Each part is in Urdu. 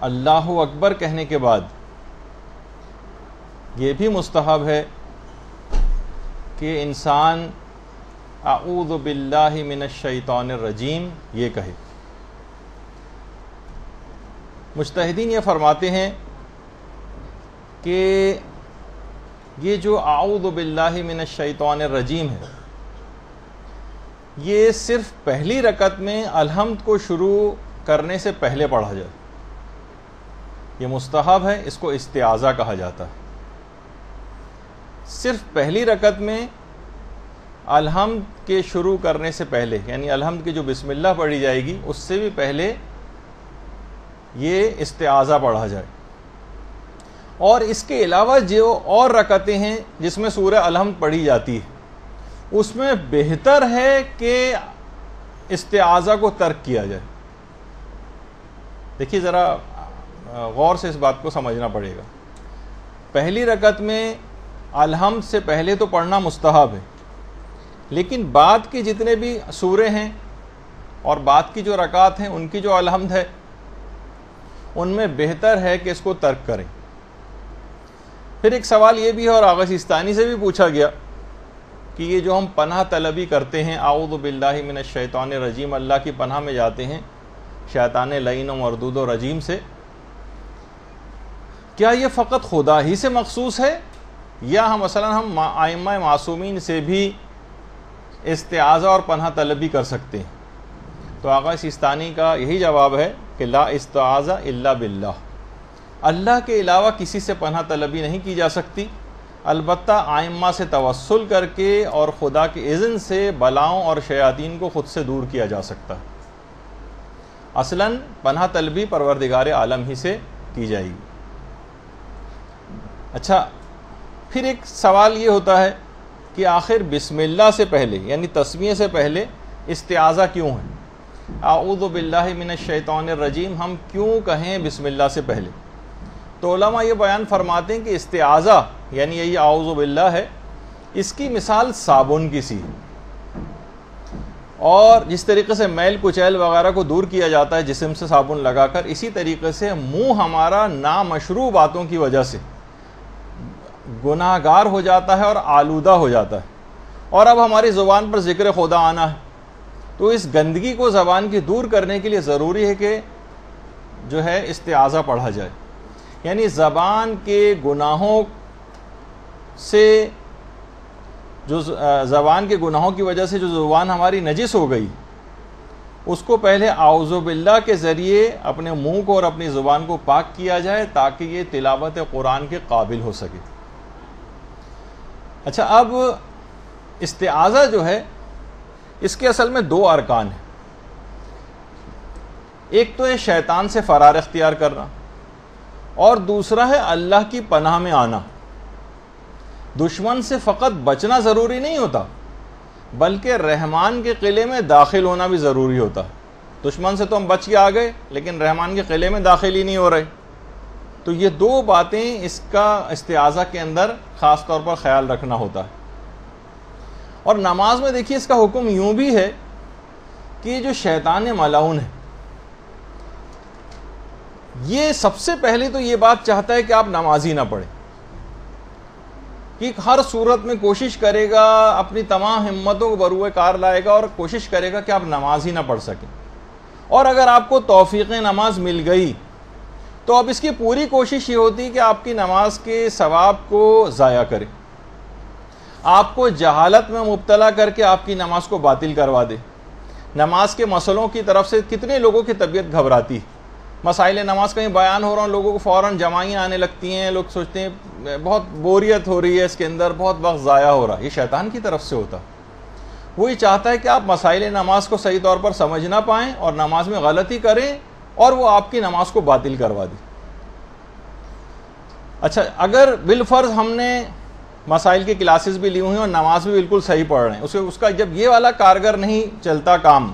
اللہ اکبر کہنے کے بعد یہ بھی مستحب ہے کہ انسان اعوذ باللہ من الشیطان الرجیم یہ کہے۔ مجتہدین یہ فرماتے ہیں کہ یہ جو اعوذ باللہ من الشیطان الرجیم ہے یہ صرف پہلی رکعت میں الحمد کو شروع کرنے سے پہلے پڑھا جائے، یہ مستحب ہے، اس کو استعاذہ کہا جاتا ہے۔ صرف پہلی رکعت میں الحمد کے شروع کرنے سے پہلے، یعنی الحمد کی جو بسم اللہ پڑھی جائے گی اس سے بھی پہلے یہ استعاذہ پڑھا جائے۔ اور اس کے علاوہ جو اور رکعتیں ہیں جس میں سورہ الحمد پڑھی جاتی ہے اس میں بہتر ہے کہ استعاذہ کو ترک کیا جائے۔ دیکھیے ذرا غور سے اس بات کو سمجھنا پڑے گا۔ پہلی رکعت میں الحمد سے پہلے تو پڑھنا مستحب ہے، لیکن بعد کے جتنے بھی سورے ہیں اور بعد کی جو رکعات ہیں ان کی جو الحمد ہے ان میں بہتر ہے کہ اس کو ترک کریں۔ پھر ایک سوال یہ بھی ہے اور آغا سیستانی سے بھی پوچھا گیا کہ یہ جو ہم پناہ طلبی کرتے ہیں اعوذ باللہ من الشیطان الرجیم، اللہ کی پناہ میں جاتے ہیں شیطان لعین و مردود و رجیم سے، کیا یہ فقط خدا ہی سے مخصوص ہے یا مثلا ہم ائمہ معصومین سے بھی استعاذہ اور پناہ طلبی کر سکتے ہیں؟ تو آغا سیستانی کا یہی جواب ہے کہ لا استعاذہ الا باللہ، اللہ کے علاوہ کسی سے پناہ طلبی نہیں کی جا سکتی، البتہ ائمہ سے توسل کر کے اور خدا کے اذن سے بلاؤں اور شیاطین کو خود سے دور کیا جا سکتا ہے۔ اصلاً پناہ طلبی پروردگار عالم ہی سے کی جائے گی۔ اچھا، پھر ایک سوال یہ ہوتا ہے کہ آخر بسم اللہ سے پہلے یعنی تسمیہ سے پہلے استعاذہ کیوں ہے؟ اعوذ باللہ من الشیطان الرجیم ہم کیوں کہیں بسم اللہ سے پہلے؟ تو علماء یہ بیان فرماتے ہیں کہ استعاذہ یعنی یہی اعوذ باللہ ہے، اس کی مثال صابن کی سی ہے، اور جس طریقے سے میل کچیل وغیرہ کو دور کیا جاتا ہے جسم سے صابن لگا کر، اسی طریقے سے منہ ہمارا نامشروع باتوں کی وجہ سے گناہ گار ہو جاتا ہے اور آلودہ ہو جاتا ہے، اور اب ہماری زبان پر ذکر خدا آنا ہے، تو اس گندگی کو زبان کی دور کرنے کے لیے ضروری ہے کہ جو ہے استعاذہ پڑھا جائے، یعنی زبان کے گناہوں سے جو زبان کے گناہوں کی وجہ سے جو زبان ہماری نجس ہو گئی اس کو پہلے اعوذ باللہ کے ذریعے اپنے منہ کو اور اپنی زبان کو پاک کیا جائے تاکہ یہ تلاوت قرآن کے قابل ہو سکے۔ اچھا، اب استعاذہ جو ہے اس کے اصل میں دو ارکان ہیں، ایک تو ہے شیطان سے فرار اختیار کرنا اور دوسرا ہے اللہ کی پناہ میں آنا۔ دشمن سے فقط بچنا ضروری نہیں ہوتا بلکہ رحمان کے قلعے میں داخل ہونا بھی ضروری ہوتا ہے۔ دشمن سے تو ہم بچ کے آ گئے لیکن رحمان کے قلعے میں داخل ہی نہیں ہو رہے، تو یہ دو باتیں اس کا استعاذہ کے اندر خاص طور پر خیال رکھنا ہوتا ہے۔ اور نماز میں دیکھیے اس کا حکم یوں بھی ہے کہ یہ جو شیطان ملعون ہے یہ سب سے پہلے تو یہ بات چاہتا ہے کہ آپ نماز ہی نہ پڑھیں، کہ ہر صورت میں کوشش کرے گا، اپنی تمام ہمتوں کو بروئے کار لائے گا اور کوشش کرے گا کہ آپ نماز ہی نہ پڑھ سکیں، اور اگر آپ کو توفیق نماز مل گئی تو اب اس کی پوری کوشش یہ ہوتی کہ آپ کی نماز کے ثواب کو ضائع کرے، آپ کو جہالت میں مبتلا کر کے آپ کی نماز کو باطل کروا دے۔ نماز کے مسئلوں کی طرف سے کتنے لوگوں کی طبیعت گھبراتی، مسائل نماز کہیں بیان ہو رہا ہوں لوگوں کو فوراً جمائیاں آنے لگتی ہیں، لوگ سوچتے ہیں بہت بوریت ہو رہی ہے اس کے اندر، بہت وقت ضائع ہو رہا ہے۔ یہ شیطان کی طرف سے ہوتا، وہی چاہتا ہے کہ آپ مسائل نماز کو صحیح طور پر سمجھ نہ پائیں اور نماز میں غلطی کریں اور وہ آپ کی نماز کو باطل کروا دے۔ اچھا، اگر بالفرض ہم نے مسائل کی کلاسز بھی لی ہوئی ہیں اور نماز بھی بالکل صحیح پڑھ رہے ہیں، اس کا جب یہ والا کارگر نہیں چلتا کام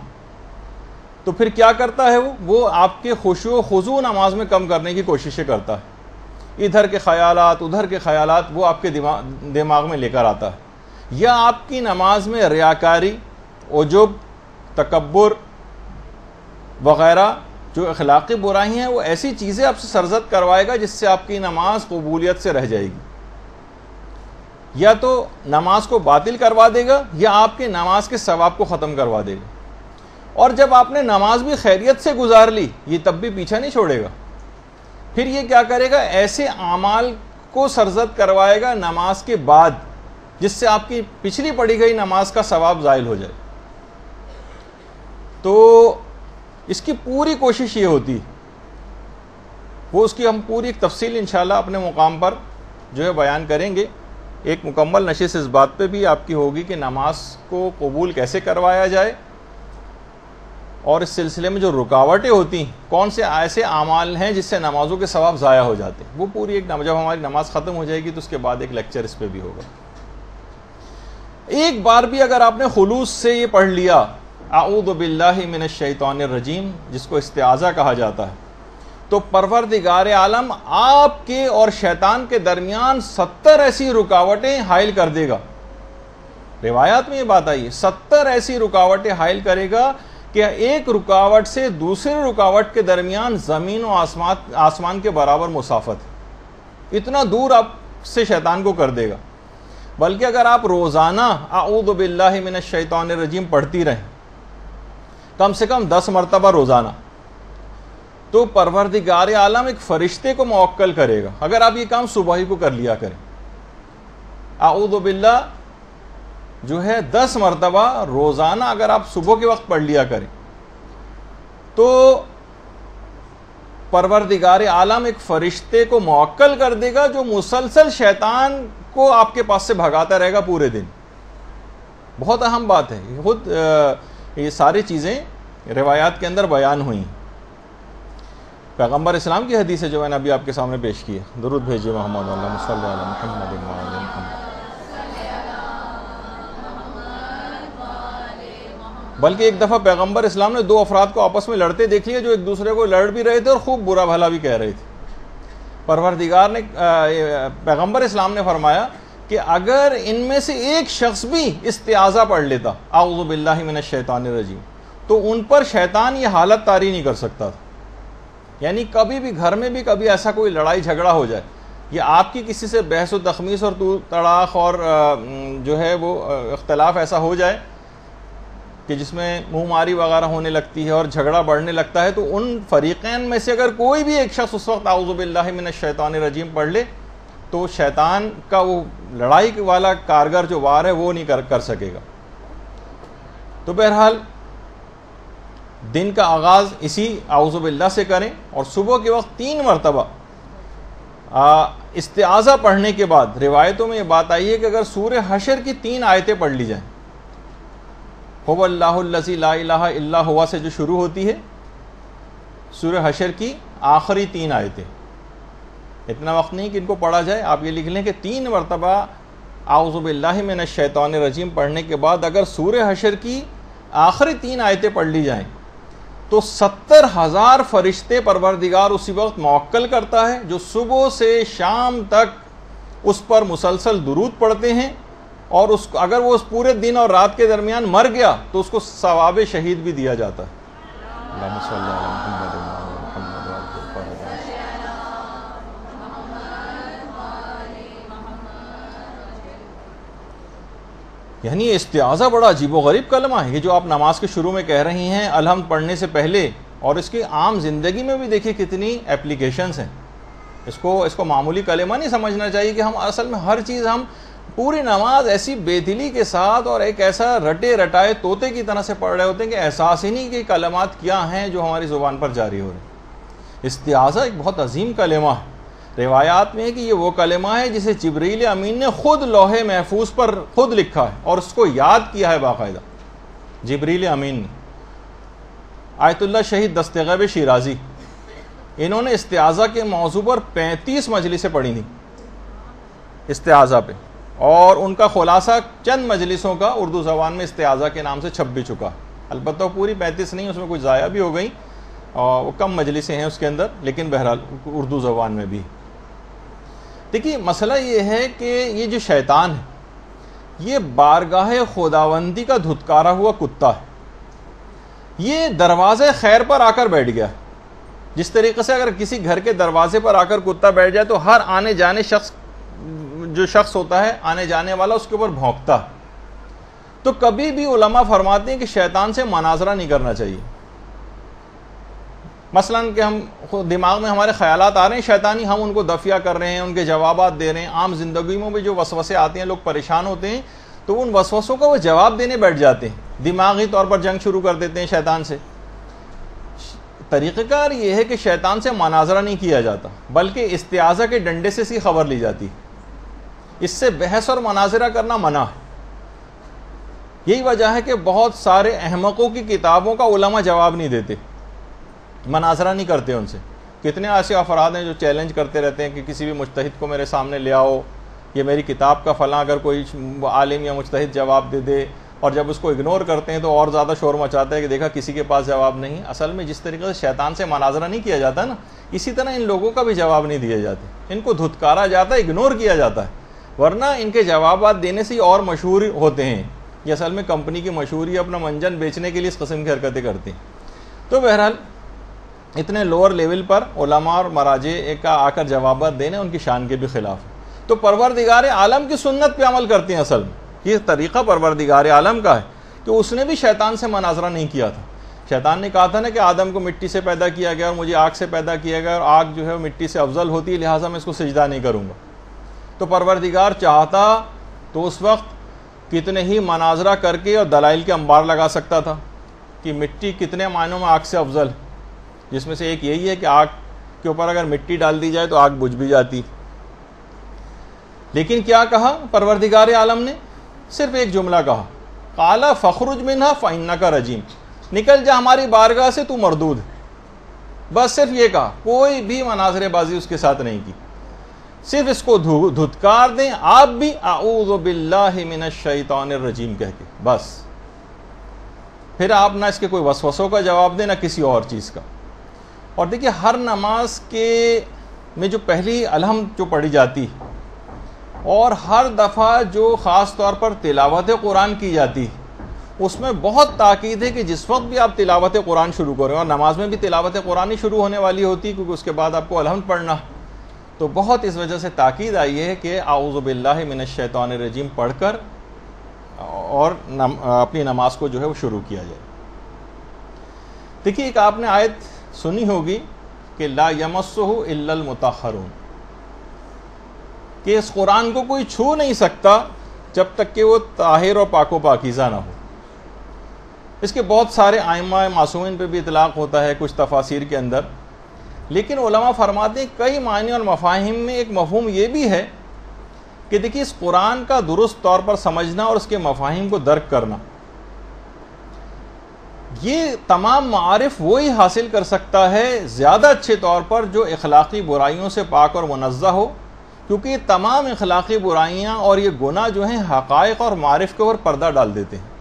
تو پھر کیا کرتا ہے وہ آپ کے خشوع و خضوع نماز میں کم کرنے کی کوششیں کرتا ہے، ادھر کے خیالات ادھر کے خیالات وہ آپ کے دماغ میں لے کر آتا ہے، یا آپ کی نماز میں ریاکاری، عجب، تکبر وغیرہ جو اخلاقی برائی ہیں وہ ایسی چیزیں آپ سے سرزد کروائے گا جس سے آپ کی نماز قبولیت سے رہ جائے گی. یا تو نماز کو باطل کروا دے گا یا آپ کی نماز کے ثواب کو ختم کروا دے گا. اور جب آپ نے نماز بھی خیریت سے گزار لی یہ تب بھی پیچھا نہیں چھوڑے گا. پھر یہ کیا کرے گا, ایسے اعمال کو سرزد کروائے گا نماز کے بعد جس سے آپ کی پچھلی پڑھی گئی نماز کا ثواب زائل ہو جائے. تو اس کی پوری کوشش یہ ہوتی, وہ اس کی ہم پوری ایک تفصیل انشاءاللہ اپنے مقام پر جو ہے بیان کریں گے. ایک مکمل نشست اس بات پہ بھی آپ کی ہوگی کہ نماز کو قبول کیسے کروایا جائے, اور اس سلسلے میں جو رکاوٹیں ہوتی ہیں, کون سے ایسے اعمال ہیں جس سے نمازوں کے ثواب ضائع ہو جاتے ہیں. وہ پوری ایک جب ہماری نماز ختم ہو جائے گی تو اس کے بعد ایک لیکچر اس پہ بھی ہوگا. ایک بار بھی اگر آپ نے خلوص سے یہ پڑھ لیا اعوذ باللہ من الشیطان الرجیم, جس کو استعاذہ کہا جاتا ہے, تو پروردگار عالم آپ کے اور شیطان کے درمیان 70 ایسی رکاوٹیں حائل کر دے گا. روایات میں یہ بات آئی ہے 70 ایسی رکاوٹیں حائل کرے گا کہ ایک رکاوٹ سے دوسری رکاوٹ کے درمیان زمین و آسمان کے برابر مسافت ہے. اتنا دور آپ سے شیطان کو کر دے گا. بلکہ اگر آپ روزانہ اعوذ باللہ من الشیطان الرجیم پڑھتی رہیں کم سے کم 10 مرتبہ روزانہ, تو پروردگار عالم ایک فرشتے کو موکل کرے گا. اگر آپ یہ کام صبح ہی کو کر لیا کریں, اعوذ باللہ جو ہے 10 مرتبہ روزانہ اگر آپ صبح کے وقت پڑھ لیا کریں, تو پروردگار عالم ایک فرشتے کو موکل کر دے گا جو مسلسل شیطان کو آپ کے پاس سے بھگاتا رہے گا پورے دن. بہت اہم بات ہے. خود یہ ساری چیزیں روایات کے اندر بیان ہوئیں. پیغمبر اسلام کی حدیث ہے جو میں نے ابھی آپ کے سامنے پیش کی ہے. درود بھیجیے محمد اللہم صلی علی محمد وعلی محمد. بلکہ ایک دفعہ پیغمبر اسلام نے 2 افراد کو آپس میں لڑتے دیکھ لیا جو ایک دوسرے کو لڑ بھی رہے تھے اور خوب برا بھلا بھی کہہ رہے تھے. پیغمبر اسلام نے فرمایا کہ اگر ان میں سے ایک شخص بھی استعاذہ پڑھ لیتا اعوذ باللہ من الشیطان الرجیم, تو ان پر شیطان یہ حالت طاری نہیں کر سکتا تھا. یعنی کبھی بھی گھر میں بھی کبھی ایسا کوئی لڑائی جھگڑا ہو جائے, یا آپ کی کسی سے بحث و تخمیس اور تڑاخ اور جو ہے وہ اختلاف ایسا ہو جائے کہ جس میں منہ ماری وغیرہ ہونے لگتی ہے اور جھگڑا بڑھنے لگتا ہے, تو ان فریقین میں سے اگر کوئی بھی ایک شخص اس وقت اعوذ باللہ من الشیطان الرجیم پڑھ لے تو شیطان کا وہ لڑائی والا کارگر جو وار ہے وہ نہیں کر سکے گا. تو بہرحال دن کا آغاز اسی اعوذ باللہ سے کریں, اور صبح کے وقت 3 مرتبہ استعاذہ پڑھنے کے بعد روایتوں میں یہ بات آئی ہے کہ اگر سورہ حشر کی 3 آیتیں پڑھ لی جائیں, هو اللہ الذی لا الہ الا ہوا سے جو شروع ہوتی ہے, سورہ حشر کی آخری 3 آیتیں, اتنا وقت نہیں کہ ان کو پڑھا جائے, آپ یہ لکھ لیں کہ 3 مرتبہ اعوذ باللہ من الشیطان الرجیم پڑھنے کے بعد اگر سورہ حشر کی آخری 3 آیتیں پڑھ لی جائیں تو 70,000 فرشتے پروردگار اسی وقت موکل کرتا ہے جو صبح سے شام تک اس پر مسلسل درود پڑھتے ہیں, اور اگر وہ اس پورے دن اور رات کے درمیان مر گیا تو اس کو ثواب شہید بھی دیا جاتا ہے. اللہم صلی علی محمد وعلی محمد. یعنی استعاذہ بڑا عجیب و غریب کلمہ ہے یہ جو آپ نماز کے شروع میں کہہ رہی ہیں الحمد پڑھنے سے پہلے, اور اس کی عام زندگی میں بھی دیکھیں کتنی اپلیکیشنز ہیں. اس کو معمولی کلمہ نہیں سمجھنا چاہیے کہ ہم اصل میں ہر چیز ہم پوری نماز ایسی بے دلی کے ساتھ اور ایک ایسا رٹے رٹائے طوطے کی طرح سے پڑھ رہے ہوتے ہیں کہ احساس ہی نہیں کہ کلمات کیا ہیں جو ہماری زبان پر جاری ہو رہے ہیں. استعاذہ ایک بہت عظیم کلمہ ہے. روایات میں ہے کہ یہ وہ کلمہ ہے جسے جبریل امین نے خود لوح محفوظ پر خود لکھا ہے اور اس کو یاد کیا ہے باقاعدہ. جبریل امین نے. آیت اللہ شہید دستغیب شیرازی, انہوں نے استعاذہ کے موضوع پر 35 مجلسیں پڑھی تھیں استعاذہ پہ, اور ان کا خلاصہ چند مجلسوں کا اردو زبان میں استعاذہ کے نام سے چھپ بھی چکا. البتہ پوری 35 نہیں, اس میں کچھ ضائع بھی ہو گئیں اور وہ کم مجلسیں ہیں اس کے اندر, لیکن بہرحال اردو زبان میں بھی. دیکھیے مسئلہ یہ ہے کہ یہ جو شیطان ہے یہ بارگاہ خداوندی کا دھتکارا ہوا کتا ہے. یہ دروازے خیر پر آ کر بیٹھ گیا. جس طریقے سے اگر کسی گھر کے دروازے پر آ کر کتا بیٹھ جائے تو ہر آنے جانے جو شخص ہوتا ہے آنے جانے والا اس کے اوپر بھونکتا. تو کبھی بھی علماء فرماتے ہیں کہ شیطان سے مناظرہ نہیں کرنا چاہیے. مثلاً کہ ہم دماغ میں ہمارے خیالات آ رہے ہیں شیطانی، ہم ان کو دفیہ کر رہے ہیں، ان کے جوابات دے رہے ہیں. عام زندگی میں بھی جو وسوسے آتے ہیں لوگ پریشان ہوتے ہیں تو ان وسوسوں کا وہ جواب دینے بیٹھ جاتے ہیں، دماغی طور پر جنگ شروع کر دیتے ہیں شیطان سے. طریقہ کار یہ ہے کہ شیطان سے مناظرہ نہیں کیا جاتا بلکہ استعاذہ کے ڈنڈے سے سی خبر لی جاتی. اس سے بحث اور مناظرہ کرنا منع ہے. یہی وجہ ہے کہ بہت سارے احمقوں کی کتابوں کا علماء جواب نہیں دیتے، مناظرہ نہیں کرتے ان سے. کتنے ایسے افراد ہیں جو چیلنج کرتے رہتے ہیں کہ کسی بھی مجتہد کو میرے سامنے لے آؤ، یہ میری کتاب کا فلاں اگر کوئی عالم یا مجتہد جواب دے دے، اور جب اس کو اگنور کرتے ہیں تو اور زیادہ شور مچاتا ہے کہ دیکھا کسی کے پاس جواب نہیں. اصل میں جس طریقے سے شیطان سے مناظرہ نہیں کیا جاتا نا، اسی طرح ان لوگوں کا بھی جواب نہیں دیا جاتا، ان کو دھتکارا جاتا ہے، اگنور کیا جاتا ہے. ورنہ ان کے جوابات دینے سے اور مشہور ہوتے ہیں. یہ اصل میں کمپنی کی مشہوری اپنا منجن بیچنے کے لیے اس قسم کی حرکتیں کرتے ہیں. تو بہرحال اتنے لوور لیول پر علماء اور مراجع کا آ کر جوابات دینے ان کی شان کے بھی خلاف ہے. تو پروردگار عالم کی سنت پہ عمل کرتے ہیں. اصل میں یہ طریقہ پروردگار عالم کا ہے کہ اس نے بھی شیطان سے مناظرہ نہیں کیا تھا. شیطان نے کہا تھا نا کہ آدم کو مٹی سے پیدا کیا گیا اور مجھے آگ سے پیدا کیا گیا، اور آگ جو ہے وہ مٹی سے افضل ہوتی ہے، لہٰذا میں اس کو سجدہ نہیں کروں گا. تو پروردگار چاہتا تو اس وقت کتنے ہی مناظرہ کر کے اور دلائل کے انبار لگا سکتا تھا کہ مٹی کتنے معنوں میں آگ سے افضل ہے، جس میں سے ایک یہی ہے کہ آگ کے اوپر اگر مٹی ڈال دی جائے تو آگ بجھ بھی جاتی. لیکن کیا کہا پروردگار عالم نے؟ صرف ایک جملہ کہا، قَالَ فَخْرُجْ مِنْهَا فَإِنَّكَ رَجِيمٌ، نکل جا ہماری بارگاہ سے، تو مردود. بس صرف یہ کہا، کوئی بھی مناظرے بازی اس کے ساتھ نہیں کی. صرف اس کو دھتکار دیں آپ بھی اعوذ باللہ من الشیطان الرجیم کہہ کے، بس. پھر آپ نہ اس کے کوئی وسوسوں کا جواب دیں نہ کسی اور چیز کا. اور دیکھیے ہر نماز کے میں جو پہلی الحمد جو پڑھی جاتی اور ہر دفعہ جو خاص طور پر تلاوت قرآن کی جاتی، اس میں بہت تاکید ہے کہ جس وقت بھی آپ تلاوت قرآن شروع کریں، اور نماز میں بھی تلاوت قرآن ہی شروع ہونے والی ہوتی کیونکہ اس کے بعد آپ کو الحمد پڑھنا، تو بہت اس وجہ سے تاکید آئی ہے کہ اعوذ باللہ من الشیطان الرجیم پڑھ کر اور اپنی نماز کو جو ہے وہ شروع کیا جائے. دیکھیے ایک آپ نے آیت سنی ہوگی کہ لا یمسہ الا المطہرون، کہ اس قرآن کو کوئی چھو نہیں سکتا جب تک کہ وہ طاہر اور پاک و پاکیزہ نہ ہو. اس کے بہت سارے ائمہ معصومین پہ بھی اطلاق ہوتا ہے کچھ تفاسیر کے اندر، لیکن علماء فرماتے ہیں کئی معنی اور مفاہیم میں ایک مفہوم یہ بھی ہے کہ دیکھیے اس قرآن کا درست طور پر سمجھنا اور اس کے مفاہیم کو درک کرنا، یہ تمام معارف وہی حاصل کر سکتا ہے زیادہ اچھے طور پر جو اخلاقی برائیوں سے پاک اور منزہ ہو، کیونکہ یہ تمام اخلاقی برائیاں اور یہ گناہ جو ہیں حقائق اور معارف کے اوپر پردہ ڈال دیتے ہیں.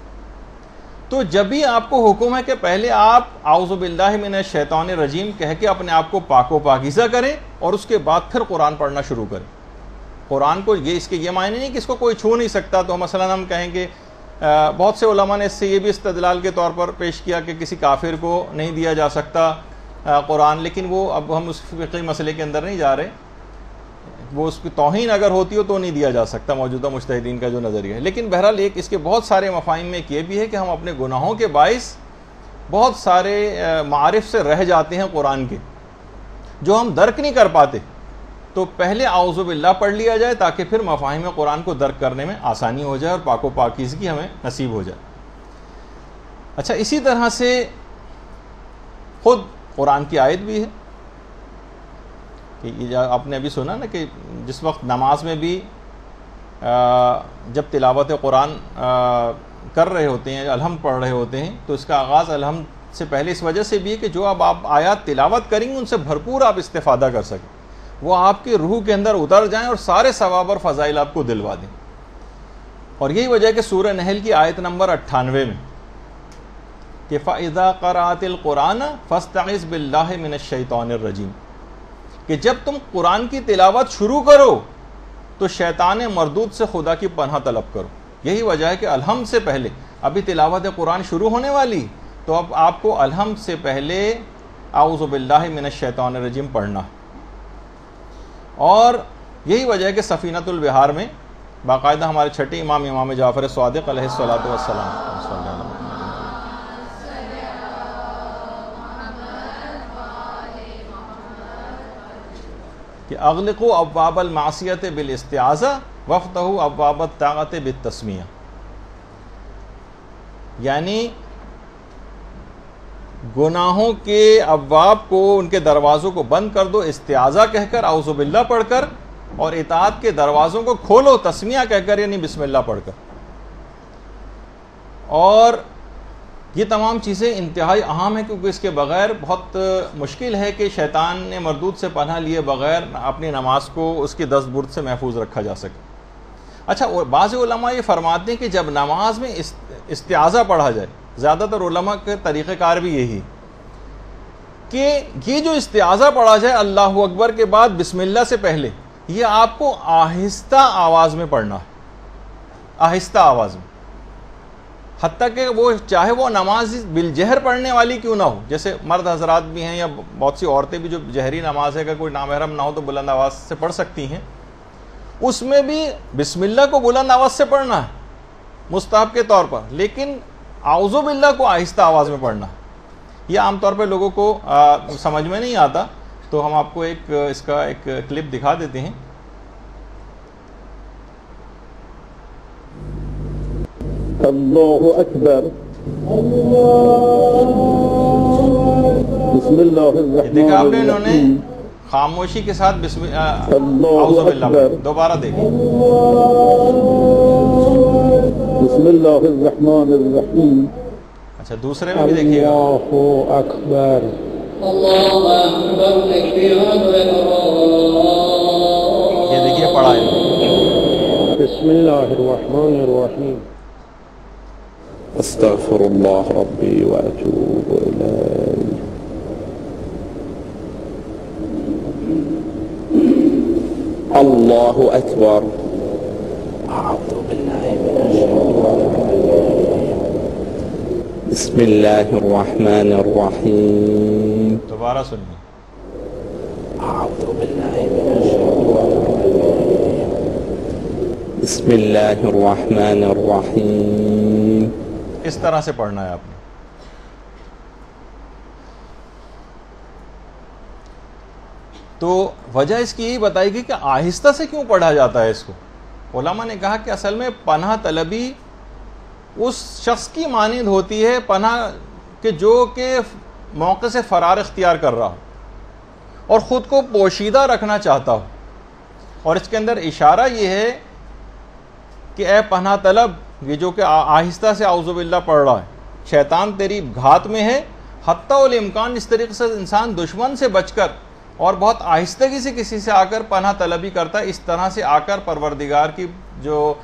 تو جب بھی آپ کو حکم ہے کہ پہلے آپ اعوذ باللہ من الشیطان الرجیم کہہ کے اپنے آپ کو پاک و پاکیزہ کریں اور اس کے بعد پھر قرآن پڑھنا شروع کریں. قرآن کو اس کے یہ معنی نہیں کہ اس کو کوئی چھو نہیں سکتا. تو مثلا ہم کہیں کہ بہت سے علماء نے اس سے یہ بھی استدلال کے طور پر پیش کیا کہ کسی کافر کو نہیں دیا جا سکتا قرآن، لیکن وہ اب ہم اس فقہی مسئلے کے اندر نہیں جا رہے، وہ اس کی توہین اگر ہوتی ہو تو نہیں دیا جا سکتا موجودہ مجتہدین کا جو نظریہ ہے. لیکن بہرحال ایک اس کے بہت سارے مفاہیم میں ایک یہ بھی ہے کہ ہم اپنے گناہوں کے باعث بہت سارے معارف سے رہ جاتے ہیں قرآن کے جو ہم درک نہیں کر پاتے. تو پہلے اعوذ باللہ پڑھ لیا جائے تاکہ پھر مفاہیم قرآن کو درک کرنے میں آسانی ہو جائے اور پاک و پاکیزگی ہمیں نصیب ہو جائے. اچھا، اسی طرح سے خود قرآن کی آیت بھی ہے کہ آپ نے ابھی سنا نا کہ جس وقت نماز میں بھی جب تلاوت قرآن کر رہے ہوتے ہیں، الحمد پڑھ رہے ہوتے ہیں، تو اس کا آغاز الحمد سے پہلے اس وجہ سے بھی ہے کہ جو اب آپ آیات تلاوت کریں گے ان سے بھرپور آپ استفادہ کر سکیں، وہ آپ کی روح کے اندر اتر جائیں اور سارے ثواب اور فضائل آپ کو دلوا دیں. اور یہی وجہ ہے کہ سورہ نحل کی آیت نمبر 98 میں کہ فَإِذَا قَرَأْتِ الْقُرْآنَ فَاسْتَعِذْ بِاللَّهِ مِنَ الشَّيْطَانِ الرَّجِيمِ، کہ جب تم قرآن کی تلاوت شروع کرو تو شیطان مردود سے خدا کی پناہ طلب کرو. یہی وجہ ہے کہ الحمد سے پہلے، ابھی تلاوت قرآن شروع ہونے والی، تو اب آپ کو الحمد سے پہلے اعوذ باللہ من الشیطان الرجیم پڑھنا. اور یہی وجہ ہے کہ سفینۃ البحار میں باقاعدہ ہمارے چھٹے امام جعفر صادق علیہ الصلوۃ والسلام کہ اغلقوا ابواب المعصیۃ بالاستعاذہ وافتحوا ابواب الطاعۃ بالتسمیہ، یعنی گناہوں کے ابواب کو، ان کے دروازوں کو بند کر دو استعاذہ کہہ کر، اعوذ باللہ پڑھ کر، اور اطاعت کے دروازوں کو کھولو تسمیہ کہہ کر، یعنی بسم اللہ پڑھ کر. اور یہ تمام چیزیں انتہائی اہم ہیں، کیونکہ اس کے بغیر بہت مشکل ہے کہ شیطان نے مردود سے پناہ لیے بغیر اپنی نماز کو اس کی دست برد سے محفوظ رکھا جا سکے. اچھا، بعض علماء یہ فرماتے ہیں کہ جب نماز میں استعاذہ پڑھا جائے، زیادہ تر علماء کے طریقہ کار بھی یہی کہ یہ جو استعاذہ پڑھا جائے اللہ اکبر کے بعد بسم اللہ سے پہلے، یہ آپ کو آہستہ آواز میں پڑھنا ہے، آہستہ آواز میں، حتیٰ کہ وہ چاہے وہ نماز بالجہر پڑھنے والی کیوں نہ ہو. جیسے مرد حضرات بھی ہیں یا بہت سی عورتیں بھی جو جہری نماز ہے، اگر کوئی نامحرم نہ ہو تو بلند آواز سے پڑھ سکتی ہیں، اس میں بھی بسم اللہ کو بلند آواز سے پڑھنا ہے مستحب کے طور پر، لیکن اعوذ باللہ کو آہستہ آواز میں پڑھنا ہے. یہ عام طور پہ لوگوں کو سمجھ میں نہیں آتا، تو ہم آپ کو اس کا ایک کلپ دکھا دیتے ہیں. اللہ اکبر، بسم اللہ الرحمن دیکھا آپ نے، انہوں نے الرحیم، خاموشی کے ساتھ اعوذ باللہ. دوبارہ دیکھیں، بسم اللہ الرحمن الرحیم. اچھا دوسرے میں بھی دیکھیے گا، اللہ اکبر، یہ دیکھیے پڑھا ہے. بسم اللہ الرحمن الرحیم. استغفر اللہ ربی واتوب الیہ. اللہ اکبر. اعوذ باللہ من الشیطان الرجیم. بسم اللہ الرحمن الرحیم. دوبارہ سنیے، اعوذ باللہ من الشیطان الرجیم. بسم اللہ الرحمن الرحیم. اس طرح سے پڑھنا ہے آپ نے. تو وجہ اس کی یہی بتائی گئی کہ آہستہ سے کیوں پڑھا جاتا ہے اس کو. علماء نے کہا کہ اصل میں پناہ طلبی اس شخص کی مانند ہوتی ہے پناہ کہ جو کہ موقع سے فرار اختیار کر رہا ہو اور خود کو پوشیدہ رکھنا چاہتا ہو. اور اس کے اندر اشارہ یہ ہے کہ اے پناہ طلب، یہ جو کہ آہستہ سے اعوذ باللہ پڑھ رہا ہے، شیطان تیری گھات میں ہے. حتیٰ الامکان اس طریقے سے انسان دشمن سے بچ کر اور بہت آہستگی سے کسی سے آ کر پناہ طلبی کرتا ہے، اس طرح سے آ کر پروردگار کی جو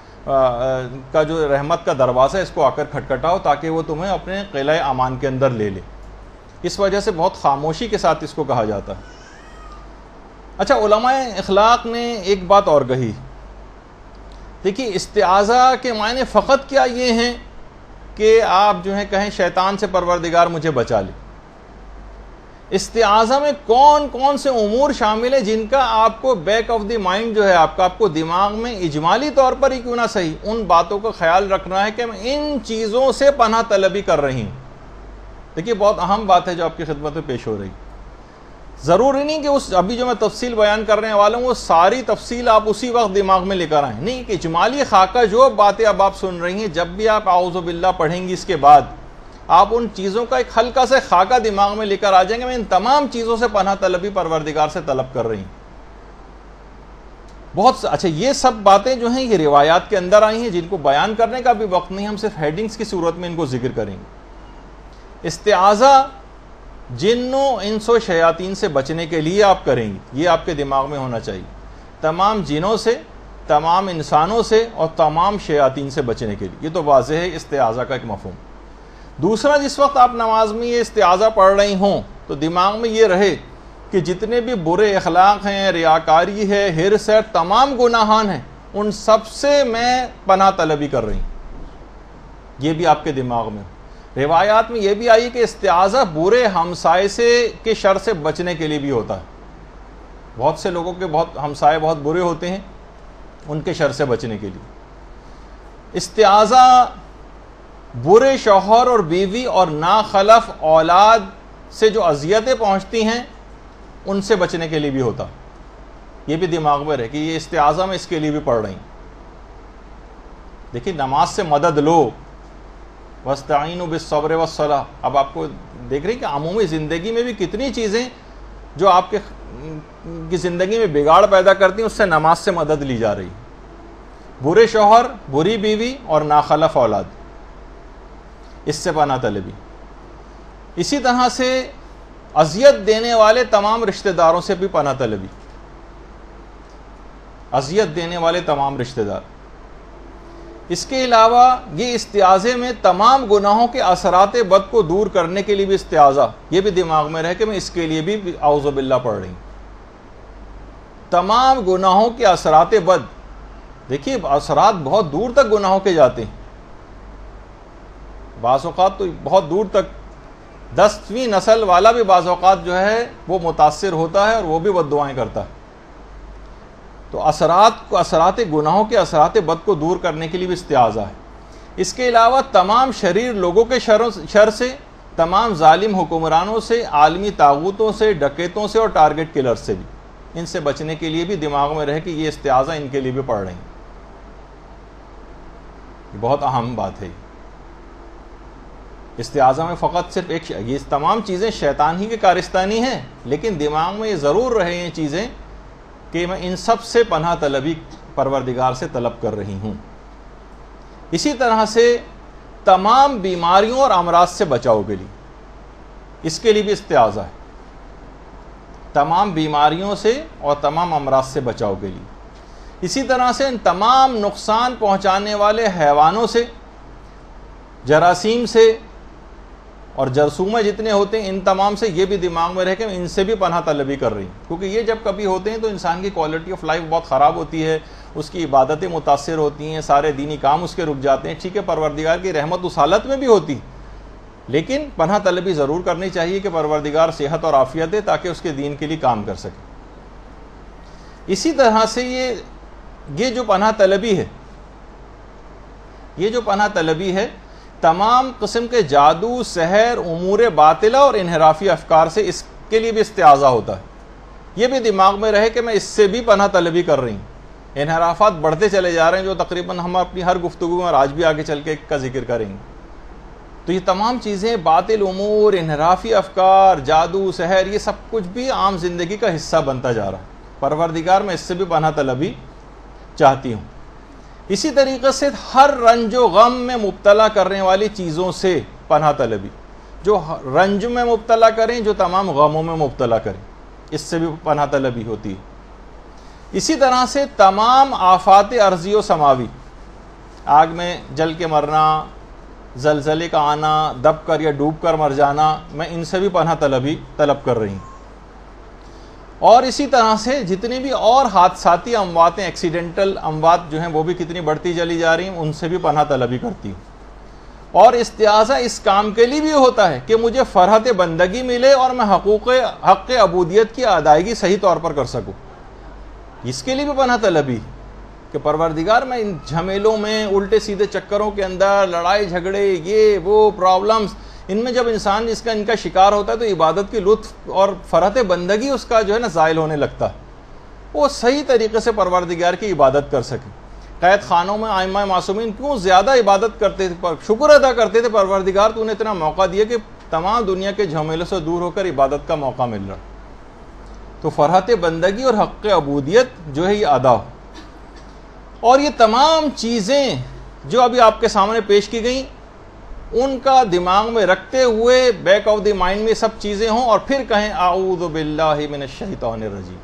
رحمت کا دروازہ ہے اس کو آ کر کھٹکھٹاؤ تاکہ وہ تمہیں اپنے قلعہ امان کے اندر لے لے. اس وجہ سے بہت خاموشی کے ساتھ اس کو کہا جاتا ہے. اچھا، علماء اخلاق نے ایک بات اور کہی. دیکھیے، استعاذہ کے معنی فقط کیا یہ ہیں کہ آپ جو ہیں کہیں شیطان سے پروردگار مجھے بچا لے. استعاذہ میں کون کون سے امور شامل ہیں جن کا آپ کو بیک آف دی مائنڈ جو ہے آپ کو دماغ میں اجمالی طور پر ہی کیوں نہ صحیح ان باتوں کا خیال رکھنا ہے کہ میں ان چیزوں سے پناہ طلبی کر رہی ہوں. دیکھیے، بہت اہم بات ہے جو آپ کی خدمت میں پیش ہو رہی. ضروری نہیں کہ ابھی جو میں تفصیل بیان کرنے والا ہوں وہ ساری تفصیل آپ اسی وقت دماغ میں لے کر آئیں. نہیں، کہ اجمالی خاکہ جو باتیں اب آپ سن رہی ہیں، جب بھی آپ اعوذ باللہ پڑھیں گی اس کے بعد آپ ان چیزوں کا ایک ہلکا سے خاکہ دماغ میں لے کر آ جائیں گے. میں ان تمام چیزوں سے پناہ طلبی پروردگار سے طلب کر رہی ہوں. بہت اچھا، یہ سب باتیں جو ہیں یہ روایات کے اندر آئی ہیں جن کو بیان کرنے کا بھی وقت نہیں، ہم صرف ہیڈنگز کی صورت میں ان کو ذکر کریں گے. استعاذہ جنوں انس و شیاطین سے بچنے کے لیے آپ کریں گی، یہ آپ کے دماغ میں ہونا چاہیے. تمام جنوں سے، تمام انسانوں سے اور تمام شیاطین سے بچنے کے لیے. یہ تو واضح ہے استعاذہ کا ایک مفہوم. دوسرا، جس وقت آپ نماز میں یہ استعاذہ پڑھ رہی ہوں تو دماغ میں یہ رہے کہ جتنے بھی برے اخلاق ہیں، ریاکاری ہے، حرص ہے، تمام گناہان ہیں، ان سب سے میں پناہ طلبی کر رہی ہوں. یہ بھی آپ کے دماغ میں. روایات میں یہ بھی آئی کہ استعاذہ برے ہمسائے سے کے شر سے بچنے کے لیے بھی ہوتا ہے. بہت سے لوگوں کے ہمسائے بہت برے ہوتے ہیں، ان کے شر سے بچنے کے لیے. استعاذہ برے شوہر اور بیوی اور ناخلف اولاد سے جو اذیتیں پہنچتی ہیں ان سے بچنے کے لیے بھی ہوتا. یہ بھی دماغ میں رہے کہ یہ استعاذہ میں اس کے لیے بھی پڑھ رہی. دیکھیے نماز سے مدد لو، وَاسْتَعِينُوا بِالصَّبْرِ وَالصَّلَاةِ. اب آپ کو دیکھ رہے ہیں کہ عمومی زندگی میں بھی کتنی چیزیں جو آپ کی زندگی میں بگاڑ پیدا کرتی ہیں اس سے نماز سے مدد لی جا رہی. برے شوہر، بری بیوی اور ناخلف اولاد، اس سے پناہ طلبی. اسی طرح سے اذیت دینے والے تمام رشتہ داروں سے بھی پناہ طلبی. اذیت دینے والے تمام رشتہ دار. اس کے علاوہ یہ استعاذے میں تمام گناہوں کے اثرات بد کو دور کرنے کے لیے بھی استعاذہ، یہ بھی دماغ میں رہے کہ میں اس کے لیے بھی اعوذ باللہ پڑھ رہی ہوں. تمام گناہوں کے اثرات بد، دیکھیے اثرات بہت دور تک گناہوں کے جاتے ہیں. بعض اوقات تو بہت دور تک 10ویں نسل والا بھی بعض اوقات جو ہے وہ متاثر ہوتا ہے اور وہ بھی بد دعائیں کرتا ہے. تو اثرات گناہوں کے اثرات بد کو دور کرنے کے لیے بھی استعاذہ ہے. اس کے علاوہ تمام شریر لوگوں کے شر سے، تمام ظالم حکمرانوں سے، عالمی طاغوتوں سے، ڈکیتوں سے اور ٹارگٹ کلر سے بھی، ان سے بچنے کے لیے بھی دماغ میں رہے کہ یہ استعاذہ ان کے لیے بھی پڑھ رہے ہیں. یہ بہت اہم بات ہے. استعاذہ میں فقط صرف یہ تمام چیزیں شیطان ہی کے کارستانی ہیں، لیکن دماغ میں یہ ضرور رہے یہ چیزیں کہ میں ان سب سے پناہ طلبی پروردگار سے طلب کر رہی ہوں. اسی طرح سے تمام بیماریوں اور امراض سے بچاؤ کے لیے، اس کے لیے بھی استعاذہ ہے. تمام بیماریوں سے اور تمام امراض سے بچاؤ کے لیے. اسی طرح سے ان تمام نقصان پہنچانے والے حیوانوں سے، جراثیم سے اور جرثومہ جتنے ہوتے ہیں ان تمام سے، یہ بھی دماغ میں رہ کے ان سے بھی پناہ طلبی کر رہی ہیں. کیونکہ یہ جب کبھی ہوتے ہیں تو انسان کی کوالٹی آف لائف بہت خراب ہوتی ہے، اس کی عبادتیں متاثر ہوتی ہیں، سارے دینی کام اس کے رک جاتے ہیں. ٹھیک ہے پروردگار کی رحمت اس حالت میں بھی ہوتی، لیکن پناہ طلبی ضرور کرنی چاہیے کہ پروردگار صحت اور عافیت دے تاکہ اس کے دین کے لیے کام کر سکے. اسی طرح سے یہ جو پناہ طلبی ہے تمام قسم کے جادو، سحر، امور باطلہ اور انحرافی افکار سے، اس کے لیے بھی استعاذہ ہوتا ہے. یہ بھی دماغ میں رہے کہ میں اس سے بھی پناہ طلبی کر رہی ہوں. انحرافات بڑھتے چلے جا رہے ہیں جو تقریباً ہم اپنی ہر گفتگو میں اور آج بھی آگے چل کے کا ذکر کریں گے. تو یہ تمام چیزیں، باطل امور، انحرافی افکار، جادو، سحر، یہ سب کچھ بھی عام زندگی کا حصہ بنتا جا رہا ہے. پروردگار میں اس سے بھی پناہ طلبی چاہتی ہوں. اسی طریقے سے ہر رنج و غم میں مبتلا کرنے والی چیزوں سے پناہ طلبی، جو رنج میں مبتلا کریں، جو تمام غموں میں مبتلا کریں، اس سے بھی پناہ طلبی ہوتی ہے. اسی طرح سے تمام آفات ارضی و سماوی، آگ میں جل کے مرنا، زلزلے کا آنا، دب کر یا ڈوب کر مر جانا، میں ان سے بھی پناہ طلبی طلب کر رہی ہوں. اور اسی طرح سے جتنی بھی اور حادثاتی امواتیں، ایکسیڈنٹل اموات جو ہیں وہ بھی کتنی بڑھتی چلی جا رہی ہیں، ان سے بھی پناہ طلبی کرتی ہوں. اور استعاذہ اس کام کے لیے بھی ہوتا ہے کہ مجھے فرحت بندگی ملے اور میں حق عبودیت کی ادائیگی صحیح طور پر کر سکوں. اس کے لیے بھی پناہ طلبی کہ پروردگار میں ان جھمیلوں میں، الٹے سیدھے چکروں کے اندر، لڑائی جھگڑے، یہ وہ پرابلمز، ان میں جب انسان ان کا شکار ہوتا ہے تو عبادت کی لطف اور فرحت بندگی اس کا جو ہے نا زائل ہونے لگتا ہے. وہ صحیح طریقے سے پروردگار کی عبادت کر سکے. قید خانوں میں ائمہ معصومین کیوں زیادہ عبادت کرتے تھے، شکر ادا کرتے تھے، پروردگار تو نے اتنا موقع دیا کہ تمام دنیا کے جھمیلوں سے دور ہو کر عبادت کا موقع مل رہا. تو فرحت بندگی اور حق عبودیت جو ہے یہ ادا ہو. اور یہ تمام چیزیں جو ابھی آپ کے سامنے پیش کی گئیں، ان کا دماغ میں رکھتے ہوئے بیک آف دی مائنڈ میں سب چیزیں ہوں، اور پھر کہیں اعوذ باللہ من الشیطان الرجیم،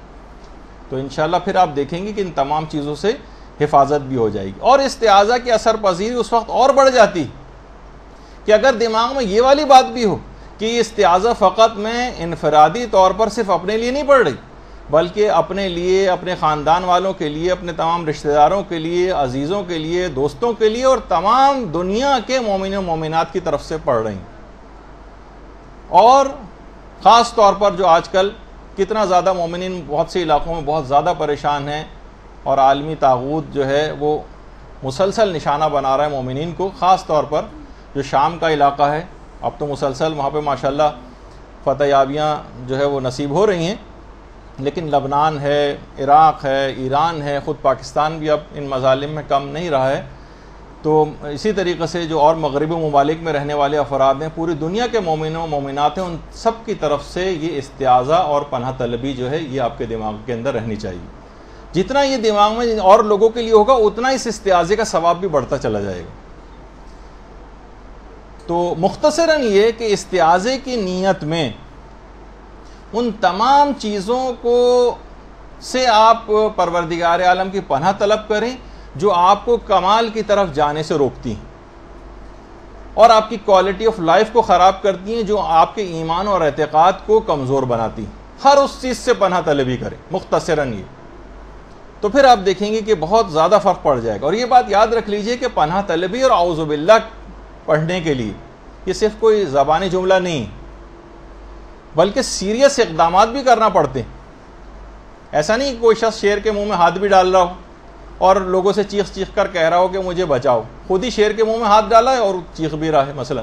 تو انشاءاللہ پھر آپ دیکھیں گے کہ ان تمام چیزوں سے حفاظت بھی ہو جائے گی. اور استعاذہ کی اثر پذیری اس وقت اور بڑھ جاتی کہ اگر دماغ میں یہ والی بات بھی ہو کہ یہ استعاذہ فقط میں انفرادی طور پر صرف اپنے لیے نہیں پڑھ رہی، بلکہ اپنے لیے، اپنے خاندان والوں کے لیے، اپنے تمام رشتہ داروں کے لیے، عزیزوں کے لیے، دوستوں کے لیے اور تمام دنیا کے مومنین و مومنات کی طرف سے پڑھ رہی ہیں۔ اور خاص طور پر جو آج کل کتنا زیادہ مومنین بہت سے علاقوں میں بہت زیادہ پریشان ہیں، اور عالمی طاغوت جو ہے وہ مسلسل نشانہ بنا رہا ہے مومنین کو، خاص طور پر جو شام کا علاقہ ہے۔ اب تو مسلسل وہاں پہ ماشاءاللہ فتح یابیاں جو ہے وہ نصیب ہو رہی ہیں، لیکن لبنان ہے، عراق ہے، ایران ہے، خود پاکستان بھی اب ان مظالم میں کم نہیں رہا ہے۔ تو اسی طریقے سے جو اور مغربی ممالک میں رہنے والے افراد ہیں، پوری دنیا کے مومنوں و مومنات ہیں، ان سب کی طرف سے یہ استعاذہ اور پناہ طلبی جو ہے یہ آپ کے دماغ کے اندر رہنی چاہیے۔ جتنا یہ دماغ میں اور لوگوں کے لیے ہوگا اتنا اس استعاذے کا ثواب بھی بڑھتا چلا جائے گا۔ تو مختصراً یہ کہ استعاذے کی نیت میں ان تمام چیزوں کو سے آپ پروردگار عالم کی پناہ طلب کریں جو آپ کو کمال کی طرف جانے سے روکتی ہیں اور آپ کی کوالٹی آف لائف کو خراب کرتی ہیں، جو آپ کے ایمان اور اعتقاد کو کمزور بناتی ہیں۔ ہر اس چیز سے پناہ طلبی کریں مختصراً یہ، تو پھر آپ دیکھیں گے کہ بہت زیادہ فرق پڑ جائے گا۔ اور یہ بات یاد رکھ لیجئے کہ پناہ طلبی اور اعوذ باللہ پڑھنے کے لیے یہ صرف کوئی زبانی جملہ نہیں، بلکہ سیریس اقدامات بھی کرنا پڑتے ہیں۔ ایسا نہیں کہ کوئی شخص شیر کے منہ میں ہاتھ بھی ڈال رہا ہو اور لوگوں سے چیخ چیخ کر کہہ رہا ہو کہ مجھے بچاؤ، خود ہی شیر کے منہ میں ہاتھ ڈالا ہے اور چیخ بھی رہا ہے۔ مثلا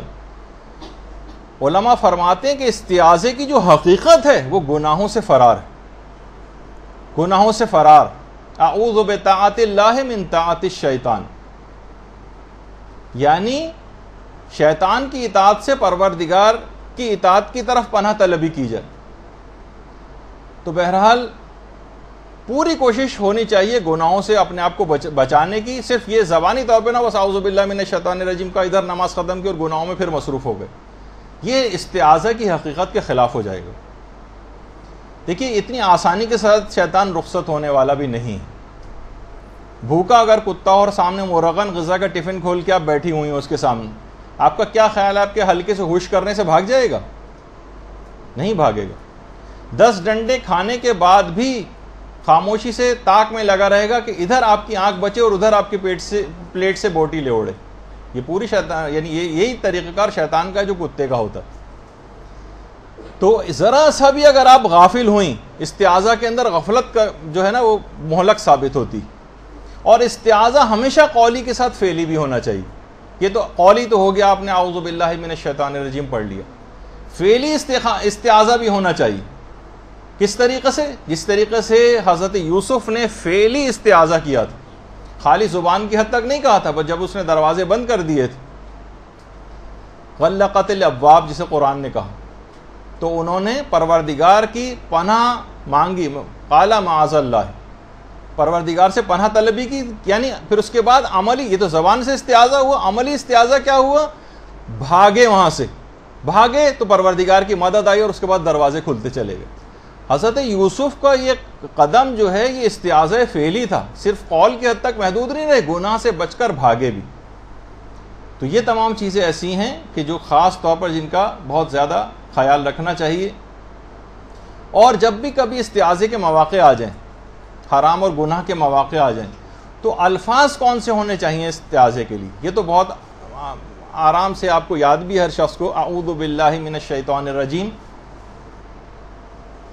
علماء فرماتے ہیں کہ استعاذے کی جو حقیقت ہے وہ گناہوں سے فرار ہے، گناہوں سے فرار۔ اعوذ بطاعت اللہ من طاعت الشیطان، یعنی شیطان کی اطاعت سے پروردگار کی اطاعت کی طرف پناہ طلبی کی جائے۔ تو بہرحال پوری کوشش ہونی چاہیے گناہوں سے اپنے آپ کو بچانے کی، صرف یہ زبانی طور پہ نہ بس اعوذ باللہ من الشیطان الرجیم کا ادھر نماز ختم کی اور گناہوں میں پھر مصروف ہو گئے، یہ استعاذہ کی حقیقت کے خلاف ہو جائے گا۔ دیکھیے اتنی آسانی کے ساتھ شیطان رخصت ہونے والا بھی نہیں۔ بھوکا اگر کتا اور سامنے مرغن غذا کا ٹفن کھول کے آپ بیٹھی ہوئی ہیں اس کے سامنے، آپ کا کیا خیال ہے آپ کے ہلکے سے ہوش کرنے سے بھاگ جائے گا؟ نہیں بھاگے گا۔ 10 ڈنڈے کھانے کے بعد بھی خاموشی سے تاک میں لگا رہے گا کہ ادھر آپ کی آنکھ بچے اور ادھر آپ کے پلیٹ سے بوٹی لے اڑے۔ یہ پوری شیطان، یعنی یہی طریقہ کار شیطان کا جو کتے کا ہوتا ہے۔ تو ذرا سا بھی اگر آپ غافل ہوئیں، استعاذہ کے اندر غفلت کا جو ہے نا وہ مہلک ثابت ہوتی، اور استعاذہ ہمیشہ قولی کے ساتھ فعلی بھی ہونا چاہیے۔ یہ تو قولی تو ہو گیا، آپ نے اعوذ باللہ من الشیطان الرجیم پڑھ لیا، فعلی استعاذہ بھی ہونا چاہیے۔ کس طریقے سے؟ جس طریقے سے حضرت یوسف نے فعلی استعاذہ کیا تھا، خالی زبان کی حد تک نہیں کہا تھا، بس جب اس نے دروازے بند کر دیے تھے، غلقت الابواب جسے قرآن نے کہا، تو انہوں نے پروردگار کی پناہ مانگی، قال معاذ اللہ، پروردگار سے پناہ طلبی کی، یعنی پھر اس کے بعد عملی، یہ تو زبان سے استعاذہ ہوا، عملی استعاذہ کیا ہوا؟ بھاگے، وہاں سے بھاگے تو پروردگار کی مدد آئی اور اس کے بعد دروازے کھلتے چلے گئے۔ حضرت یوسف کا یہ قدم جو ہے یہ استعاذہ فعلی تھا، صرف قول کی حد تک محدود نہیں رہے، گناہ سے بچ کر بھاگے بھی۔ تو یہ تمام چیزیں ایسی ہیں کہ جو خاص طور پر جن کا بہت زیادہ خیال رکھنا چاہیے۔ اور جب بھی کبھی استعاذے کے مواقع آ جائیں، حرام اور گناہ کے مواقع آ جائیں، تو الفاظ کون سے ہونے چاہیے استعاذے کے لیے؟ یہ تو بہت آرام سے آپ کو یاد بھی ہر شخص کو، اعوذ باللہ من الشیطان الرجیم۔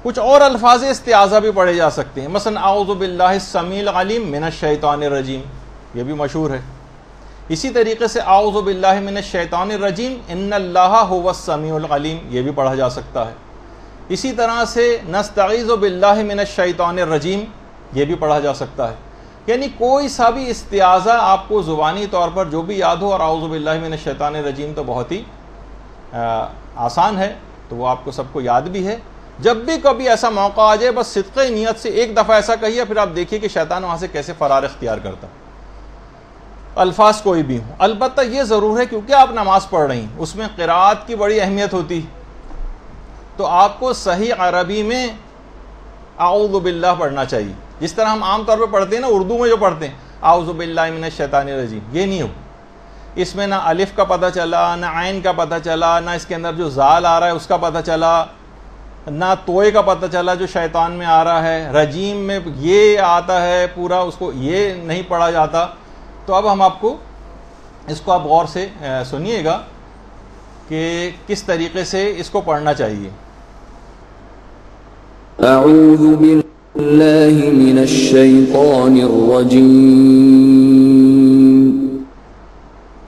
کچھ اور الفاظ استعاذہ بھی پڑھے جا سکتے ہیں، مثلا اعوذ باللہ السمیع العلیم من الشیطان الرجیم، یہ بھی مشہور ہے۔ اسی طریقے سے اعوذ باللہ من الشیطان الرجیم ان اللہ هو السمیع العلیم، یہ بھی پڑھا جا سکتا ہے۔ اسی طرح سے نستعیذ باللہ من الشیطان الرجیم، یہ بھی پڑھا جا سکتا ہے۔ یعنی کوئی سا بھی استعاذہ آپ کو زبانی طور پر جو بھی یاد ہو، اور اعوذ باللہ من الشیطان الرجیم تو بہت ہی آسان ہے، تو وہ آپ کو سب کو یاد بھی ہے۔ جب بھی کبھی ایسا موقع آ جائے، بس صدقہ نیت سے ایک دفعہ ایسا کہیے، پھر آپ دیکھیے کہ شیطان وہاں سے کیسے فرار اختیار کرتا۔ الفاظ کوئی بھی ہوں، البتہ یہ ضرور ہے کیونکہ آپ نماز پڑھ رہی ہیں، اس میں قرات کی بڑی اہمیت ہوتی، تو آپ کو صحیح عربی میں اعوذ باللہ پڑھنا چاہیے، جس طرح ہم عام طور پہ پڑھتے ہیں نا، اردو میں جو پڑھتے ہیں اعوذ باللہ من الشیطان الرجیم، یہ نہیں ہو۔ اس میں نہ الف کا پتہ چلا، نہ عین کا پتہ چلا، نہ اس کے اندر جو زال آ رہا ہے اس کا پتہ چلا، نہ توئے کا پتہ چلا جو شیطان میں آ رہا ہے، رجیم میں یہ آتا ہے پورا، اس کو یہ نہیں پڑھا جاتا. تو اب ہم آپ کو اس کو آپ غور سے سنیے گا کہ کس طریقے سے اس کو پڑھنا چاہیے. أعوذ بالله من الشيطان الرجيم.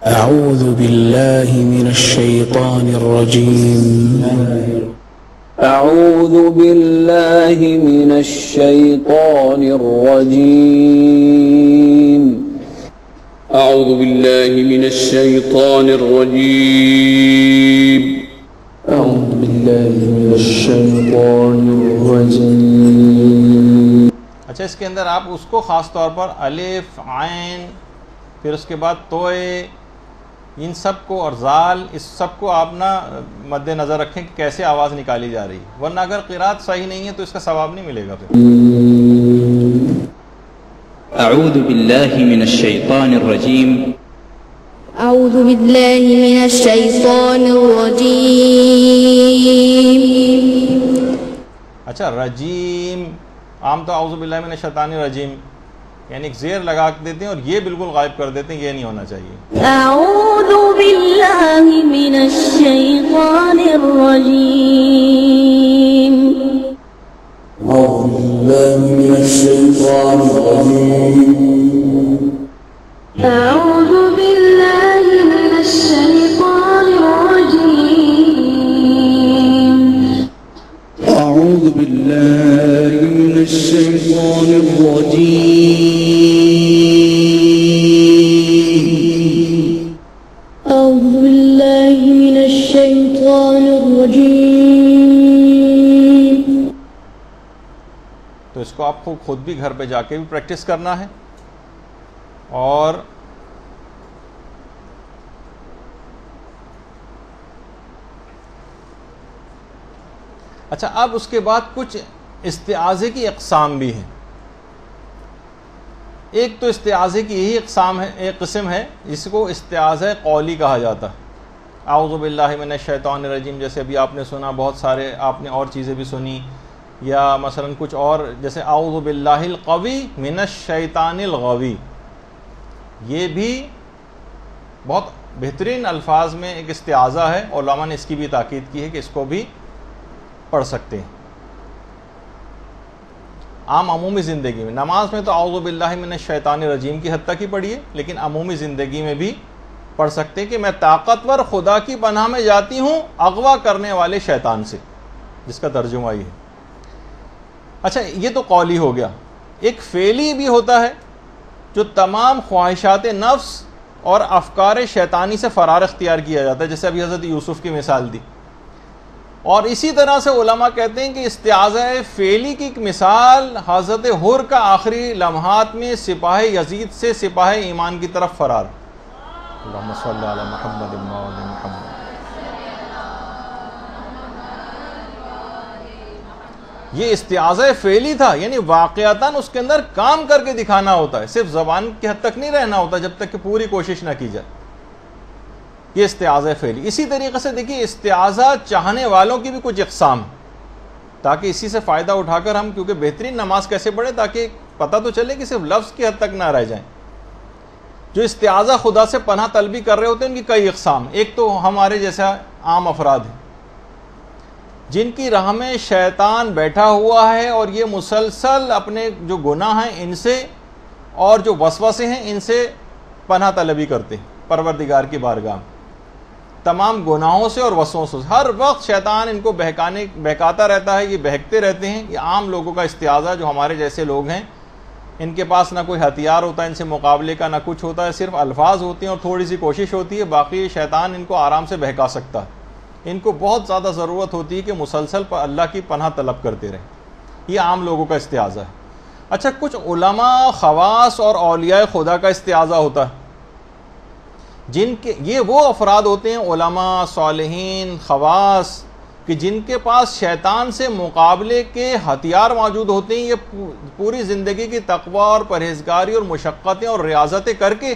أعوذ بالله من الشيطان الرجيم. أعوذ بالله من الشيطان الرجيم. أعوذ بالله من الشيطان الرجيم. أعوذ بالله من الشيطان الرجيم. اچھا، اس کے اندر آپ اس کو خاص طور پر الف، عین، پھر اس کے بعد توئے، ان سب کو اور زال، اس سب کو آپ نا مد نظر رکھیں کہ کیسے آواز نکالی جا رہی ہے، ورنہ اگر قرات صحیح نہیں ہے تو اس کا ثواب نہیں ملے گا. پھر أعوذ بالله من الشيطان الرجيم. أعوذ بالله من الشيطان الرجيم. اچھا، رجیم عام تو اعوذ باللہ من الشیطان الرجیم یعنی ایک زیر لگا دیتے ہیں اور یہ بالکل غائب کر دیتے ہیں، یہ نہیں ہونا چاہیے. أعوذ بالله من الشيطان الرجيم. أعوذ بالله من الشيطان الرجيم. أعوذ بالله من الشيطان الرجيم. أعوذ بالله من الشيطان الرجيم. أعوذ بالله من الشيطان الرجيم. تو اس کو آپ کو خود بھی گھر پہ جا کے بھی پریکٹس کرنا ہے. اور اچھا، اب اس کے بعد کچھ استعاذے کی اقسام بھی ہیں. ایک تو استعاذے کی یہی ایک قسم ہے جس کو استعاذہ قولی کہا جاتا ہے. اعوذ باللہ من الشیطان الرجیم جیسے ابھی آپ نے سنا، بہت سارے آپ نے اور چیزیں بھی سنی، یا مثلا کچھ اور جیسے اعوذ باللہ القوی من الشیطان الغوی، یہ بھی بہت بہترین الفاظ میں ایک استعاذہ ہے. علماء نے اس کی بھی تاکید کی ہے کہ اس کو بھی پڑھ سکتے ہیں عام عمومی زندگی میں. نماز میں تو اعوذ باللہ من الشیطان الرجیم کی حد تک ہی پڑھیے، لیکن عمومی زندگی میں بھی پڑھ سکتے ہیں کہ میں طاقتور خدا کی پناہ میں جاتی ہوں اغوا کرنے والے شیطان سے، جس کا ترجمہ یہ ہے. اچھا، یہ تو قولی ہو گیا. ایک فعلی بھی ہوتا ہے جو تمام خواہشات نفس اور افکار شیطانی سے فرار اختیار کیا جاتا ہے، جیسے ابھی حضرت یوسف کی مثال دی. اور اسی طرح سے علماء کہتے ہیں کہ استعاذہ فعلی کی ایک مثال حضرت حر کا آخری لمحات میں سپاہ یزید سے سپاہ ایمان کی طرف فرار. اللہم صلی علی محمد و علی محمد. یہ استعاذہ فعلی تھا، یعنی واقعتاً اس کے اندر کام کر کے دکھانا ہوتا ہے، صرف زبان کی حد تک نہیں رہنا ہوتا جب تک کہ پوری کوشش نہ کی جائے. یہ استعاذہ فعلی. اسی طریقے سے دیکھیے استعاذہ چاہنے والوں کی بھی کچھ اقسام، تاکہ اسی سے فائدہ اٹھا کر ہم کیونکہ بہترین نماز کیسے پڑھیں تاکہ پتہ تو چلے کہ صرف لفظ کی حد تک نہ رہ جائیں. جو استعاذہ خدا سے پناہ طلبی کر رہے ہوتے ہیں ان کی کئی اقسام. ایک تو ہمارے جیسا عام افراد ہیں جن کی راہ میں شیطان بیٹھا ہوا ہے اور یہ مسلسل اپنے جو گناہ ہیں ان سے اور جو وسوسے ہیں ان سے پناہ طلبی کرتے ہیں پروردگار کی بارگاہ میں. تمام گناہوں سے اور وسوسوں سے ہر وقت شیطان ان کو بہکاتا رہتا ہے، یہ بہکتے رہتے ہیں. یہ عام لوگوں کا استعاذہ جو ہمارے جیسے لوگ ہیں، ان کے پاس نہ کوئی ہتھیار ہوتا ہے ان سے مقابلے کا، نہ کچھ ہوتا ہے، صرف الفاظ ہوتے ہیں اور تھوڑی سی کوشش ہوتی ہے، باقی شیطان ان کو آرام سے بہکا سکتا ہے. ان کو بہت زیادہ ضرورت ہوتی ہے کہ مسلسل پر اللہ کی پناہ طلب کرتے رہیں. یہ عام لوگوں کا استعاذہ ہے. اچھا، کچھ علماء، خواص اور اولیاء خدا کا استعاذہ ہوتا ہے، جن کے یہ وہ افراد ہوتے ہیں علماء، صالحین، خواص کہ جن کے پاس شیطان سے مقابلے کے ہتھیار موجود ہوتے ہیں. یہ پوری زندگی کی تقوی اور پرہیزگاری اور مشقتیں اور ریاضتیں کر کے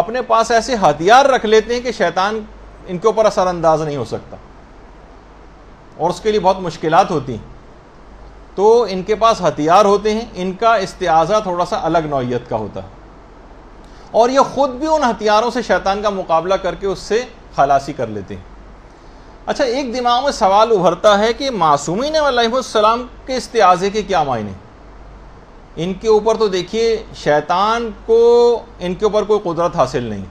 اپنے پاس ایسے ہتھیار رکھ لیتے ہیں کہ شیطان ان کے اوپر اثر انداز نہیں ہو سکتا. اور اس کے لیے بہت مشکلات ہوتی ہیں، تو ان کے پاس ہتھیار ہوتے ہیں، ان کا استعاذہ تھوڑا سا الگ نوعیت کا ہوتا ہے، اور یہ خود بھی ان ہتھیاروں سے شیطان کا مقابلہ کر کے اس سے خلاصی کر لیتے ہیں۔ اچھا، ایک دماغ میں سوال ابھرتا ہے کہ معصومین علیہ السلام کے استعاذے کے کیا معنی؟ ان کے اوپر تو دیکھیے شیطان کو ان کے اوپر کوئی قدرت حاصل نہیں،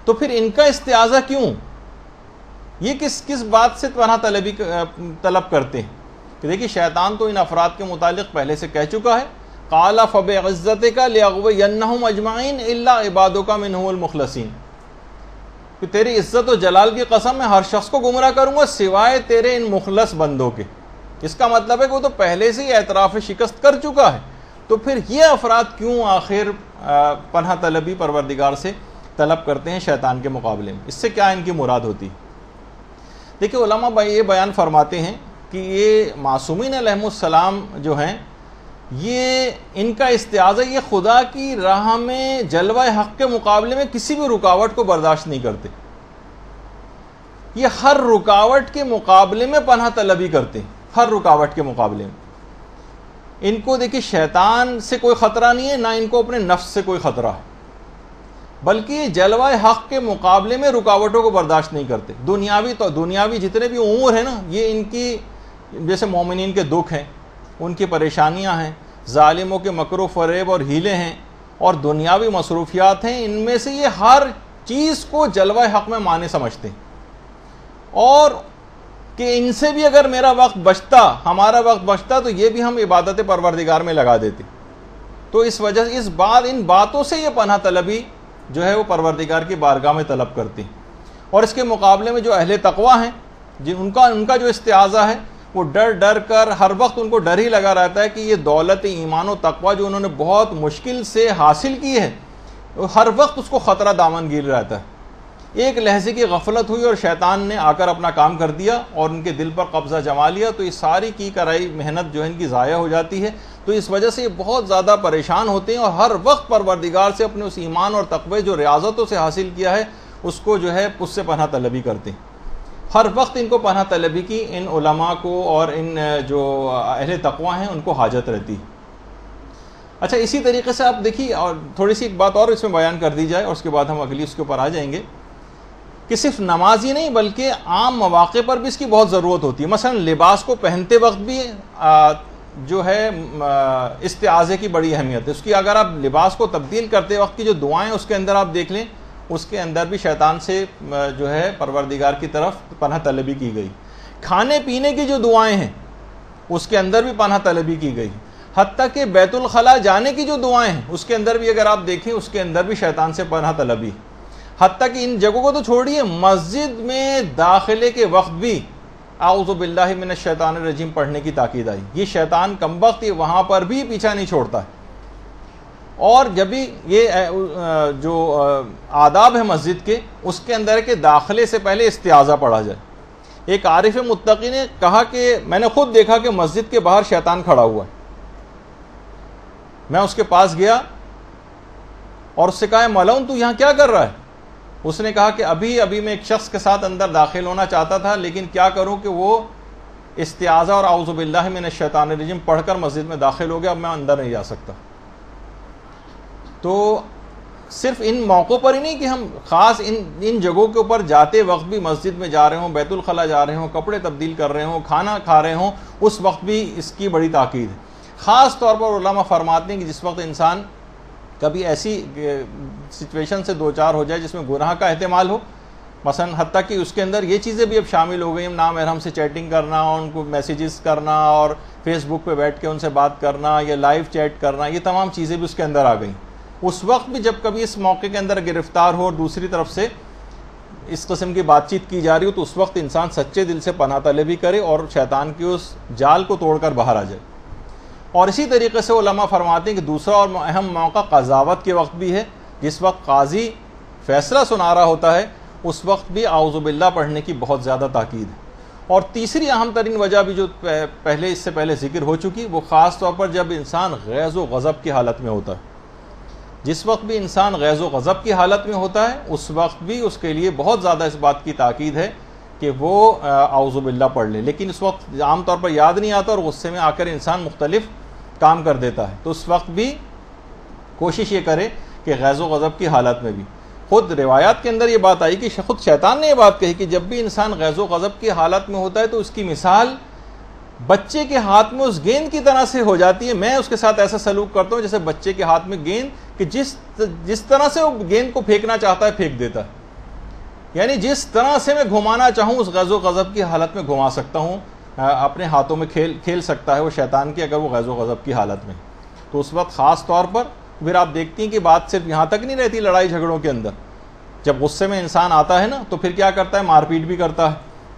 تو پھر ان کا استعاذہ کیوں؟ یہ کس بات سے پناہ طلب کرتے ہیں؟ کہ دیکھیے شیطان تو ان افراد کے متعلق پہلے سے کہہ چکا ہے، قال فبعزتک لاغوینہم اجمعین الا عبادک منہم المخلصین، کہ تیری عزت و جلال کی قسم میں ہر شخص کو گمراہ کروں گا سوائے تیرے ان مخلص بندوں کے۔ اس کا مطلب ہے کہ وہ تو پہلے سے ہی اعتراف شکست کر چکا ہے، تو پھر یہ افراد کیوں آخر پناہ طلبی پروردگار سے طلب کرتے ہیں شیطان کے مقابلے میں؟ اس سے کیا ان کی مراد ہوتی؟ دیکھیں علماء بھائی یہ بیان فرماتے ہیں کہ یہ معصومین علیہ السلام جو ہیں، یہ ان کا استعاذہ یہ خدا کی راہ میں جلوہ حق کے مقابلے میں کسی بھی رکاوٹ کو برداشت نہیں کرتے، یہ ہر رکاوٹ کے مقابلے میں پناہ طلبی کرتے ہیں، ہر رکاوٹ کے مقابلے میں۔ ان کو دیکھیں شیطان سے کوئی خطرہ نہیں ہے، نہ ان کو اپنے نفس سے کوئی خطرہ ہے، بلکہ یہ جلوہ حق کے مقابلے میں رکاوٹوں کو برداشت نہیں کرتے۔ دنیاوی جتنے بھی امور ہیں نا، یہ ان کی جیسے مومنین کے دکھ ہیں، ان کی پریشانیاں ہیں، ظالموں کے مکر و فریب اور ہیلے ہیں، اور دنیاوی مصروفیات ہیں، ان میں سے یہ ہر چیز کو جلوہ حق میں معنی سمجھتے ہیں، اور کہ ان سے بھی اگر میرا وقت بچتا، ہمارا وقت بچتا، تو یہ بھی ہم عبادت پروردگار میں لگا دیتے۔ تو اس وجہ سے ان باتوں سے یہ پناہ طلبی جو ہے وہ پروردگار کی بارگاہ میں طلب کرتی ہیں۔ اور اس کے مقابلے میں جو اہل تقویٰ ہیں، ان کا جو استعاذہ ہے وہ ڈر کر ہر وقت ان کو ڈر ہی لگا رہتا ہے کہ یہ دولت ایمان و تقویٰ جو انہوں نے بہت مشکل سے حاصل کی ہے، ہر وقت اس کو خطرہ دامن گیر رہتا ہے۔ ایک لحظے کی غفلت ہوئی اور شیطان نے آ کر اپنا کام کر دیا اور ان کے دل پر قبضہ جما لیا، تو یہ ساری کی کرائی محنت جو ہے ان کی ضائع ہو جاتی ہے۔ تو اس وجہ سے یہ بہت زیادہ پریشان ہوتے ہیں، اور ہر وقت پروردگار سے اپنے اس ایمان اور تقوی جو ریاضتوں سے حاصل کیا ہے اس کو جو ہے اس سے پناہ طلبی کرتے ہیں۔ ہر وقت ان کو پناہ طلبی کی ان علماء کو اور ان جو اہل تقوی ہیں ان کو حاجت رہتی ہے۔ اچھا، اسی طریقے سے آپ دیکھیے، اور تھوڑی سی ایک بات اور اس میں بیان کر دی جائے اور اس کے بعد ہم اگلی اس کے اوپر آ جائیں گے، کہ صرف نماز ہی نہیں بلکہ عام مواقع پر بھی اس کی بہت ضرورت ہوتی ہے۔ مثلا لباس کو پہنتے وقت بھی جو ہے استعاذے کی بڑی اہمیت ہے۔ اس کی اگر آپ لباس کو تبدیل کرتے وقت کی جو دعائیں اس کے اندر آپ دیکھ لیں، اس کے اندر بھی شیطان سے جو ہے پروردگار کی طرف پناہ طلبی کی گئی۔ کھانے پینے کی جو دعائیں ہیں اس کے اندر بھی پناہ طلبی کی گئی، حتیٰ کہ بیت الخلاء جانے کی جو دعائیں ہیں اس کے اندر بھی اگر آپ دیکھیں اس کے اندر بھی شیطان سے پناہ طلبی، حتیٰ کہ ان جگہوں کو تو چھوڑیے، مسجد میں داخلے کے وقت بھی اعوذ باللہ من الشیطان الرجیم پڑھنے کی تاکید آئی۔ یہ شیطان کمبخت یہ وہاں پر بھی پیچھا نہیں چھوڑتا ہے، اور جب بھی یہ جو آداب ہے مسجد کے، اس کے اندر ہے کہ داخلے سے پہلے استعاذہ پڑھا جائے۔ ایک عارف متقی نے کہا کہ میں نے خود دیکھا کہ مسجد کے باہر شیطان کھڑا ہوا ہے، میں اس کے پاس گیا اور اس سے کہا ملعون تو یہاں کیا کر رہا ہے؟ اس نے کہا کہ ابھی میں ایک شخص کے ساتھ اندر داخل ہونا چاہتا تھا، لیکن کیا کروں کہ وہ استعاذہ اور اعوذ باللہ من الشیطان الرجیم پڑھ کر مسجد میں داخل ہو گیا، اب میں اندر نہیں جا سکتا۔ تو صرف ان موقعوں پر ہی نہیں کہ ہم خاص ان جگہوں کے اوپر جاتے وقت بھی، مسجد میں جا رہے ہوں، بیت الخلاء جا رہے ہوں، کپڑے تبدیل کر رہے ہوں، کھانا کھا رہے ہوں، اس وقت بھی اس کی بڑی تاکید ہے۔ خاص طور پر علماء فرماتے ہیں کہ جس وقت انسان کبھی ایسی سچویشن سے دوچار ہو جائے جس میں گناہ کا احتمال ہو، مثلا حتیٰ کہ اس کے اندر یہ چیزیں بھی اب شامل ہو گئی ہیں، نامحرم سے چیٹنگ کرنا، ان کو میسیجز کرنا اور فیس بک پہ بیٹھ کے ان سے بات کرنا یا لائیو چیٹ کرنا، یہ تمام چیزیں بھی اس کے اندر آ گئیں۔ اس وقت بھی جب کبھی اس موقع کے اندر گرفتار ہو اور دوسری طرف سے اس قسم کی بات چیت کی جا رہی ہو، تو اس وقت انسان سچے دل سے پناہ طلبی کرے اور شیطان کی اس جال کو توڑ کر باہر آ جائے۔ اور اسی طریقے سے علماء فرماتے ہیں کہ دوسرا اور اہم موقع قضاوت کے وقت بھی ہے، جس وقت قاضی فیصلہ سنا رہا ہوتا ہے اس وقت بھی اعوذ باللہ پڑھنے کی بہت زیادہ تاکید ہے۔ اور تیسری اہم ترین وجہ بھی جو اس سے پہلے ذکر ہو چکی، وہ خاص طور پر جب انسان غیظ و غضب کی حالت میں ہوتا ہے۔ جس وقت بھی انسان غیظ و غضب کی حالت میں ہوتا ہے اس وقت بھی اس کے لیے بہت زیادہ اس بات کی تاکید ہے کہ وہ اعوذ باللہ پڑھ لے، لیکن اس وقت عام طور پر یاد نہیں آتا اور غصے میں آ کر انسان مختلف کام کر دیتا ہے، تو اس وقت بھی کوشش یہ کرے کہ غیظ و غضب کی حالت میں بھی. خود روایات کے اندر یہ بات آئی کہ خود شیطان نے یہ بات کہی کہ جب بھی انسان غیظ و غضب کی حالت میں ہوتا ہے تو اس کی مثال بچے کے ہاتھ میں اس گیند کی طرح سے ہو جاتی ہے. میں اس کے ساتھ ایسا سلوک کرتا ہوں جیسے بچے کے ہاتھ میں گیند، کہ جس طرح سے وہ گیند کو پھینکنا چاہتا ہے پھینک دیتا ہے. یعنی جس طرح سے میں گھمانا چاہوں اس غیظ و غضب کی حالت میں گھما سکتا ہوں، اپنے ہاتھوں میں کھیل سکتا ہے وہ شیطان کی، اگر وہ غیظ و غضب کی حالت میں. تو اس وقت خاص طور پر پھر آپ دیکھتی ہیں کہ بات صرف یہاں تک نہیں رہتی لڑائی جھگڑوں کے اندر. جب غصے میں انسان آتا ہے نا تو پھر کیا کرتا ہے؟ مار پیٹ بھی کرتا ہے.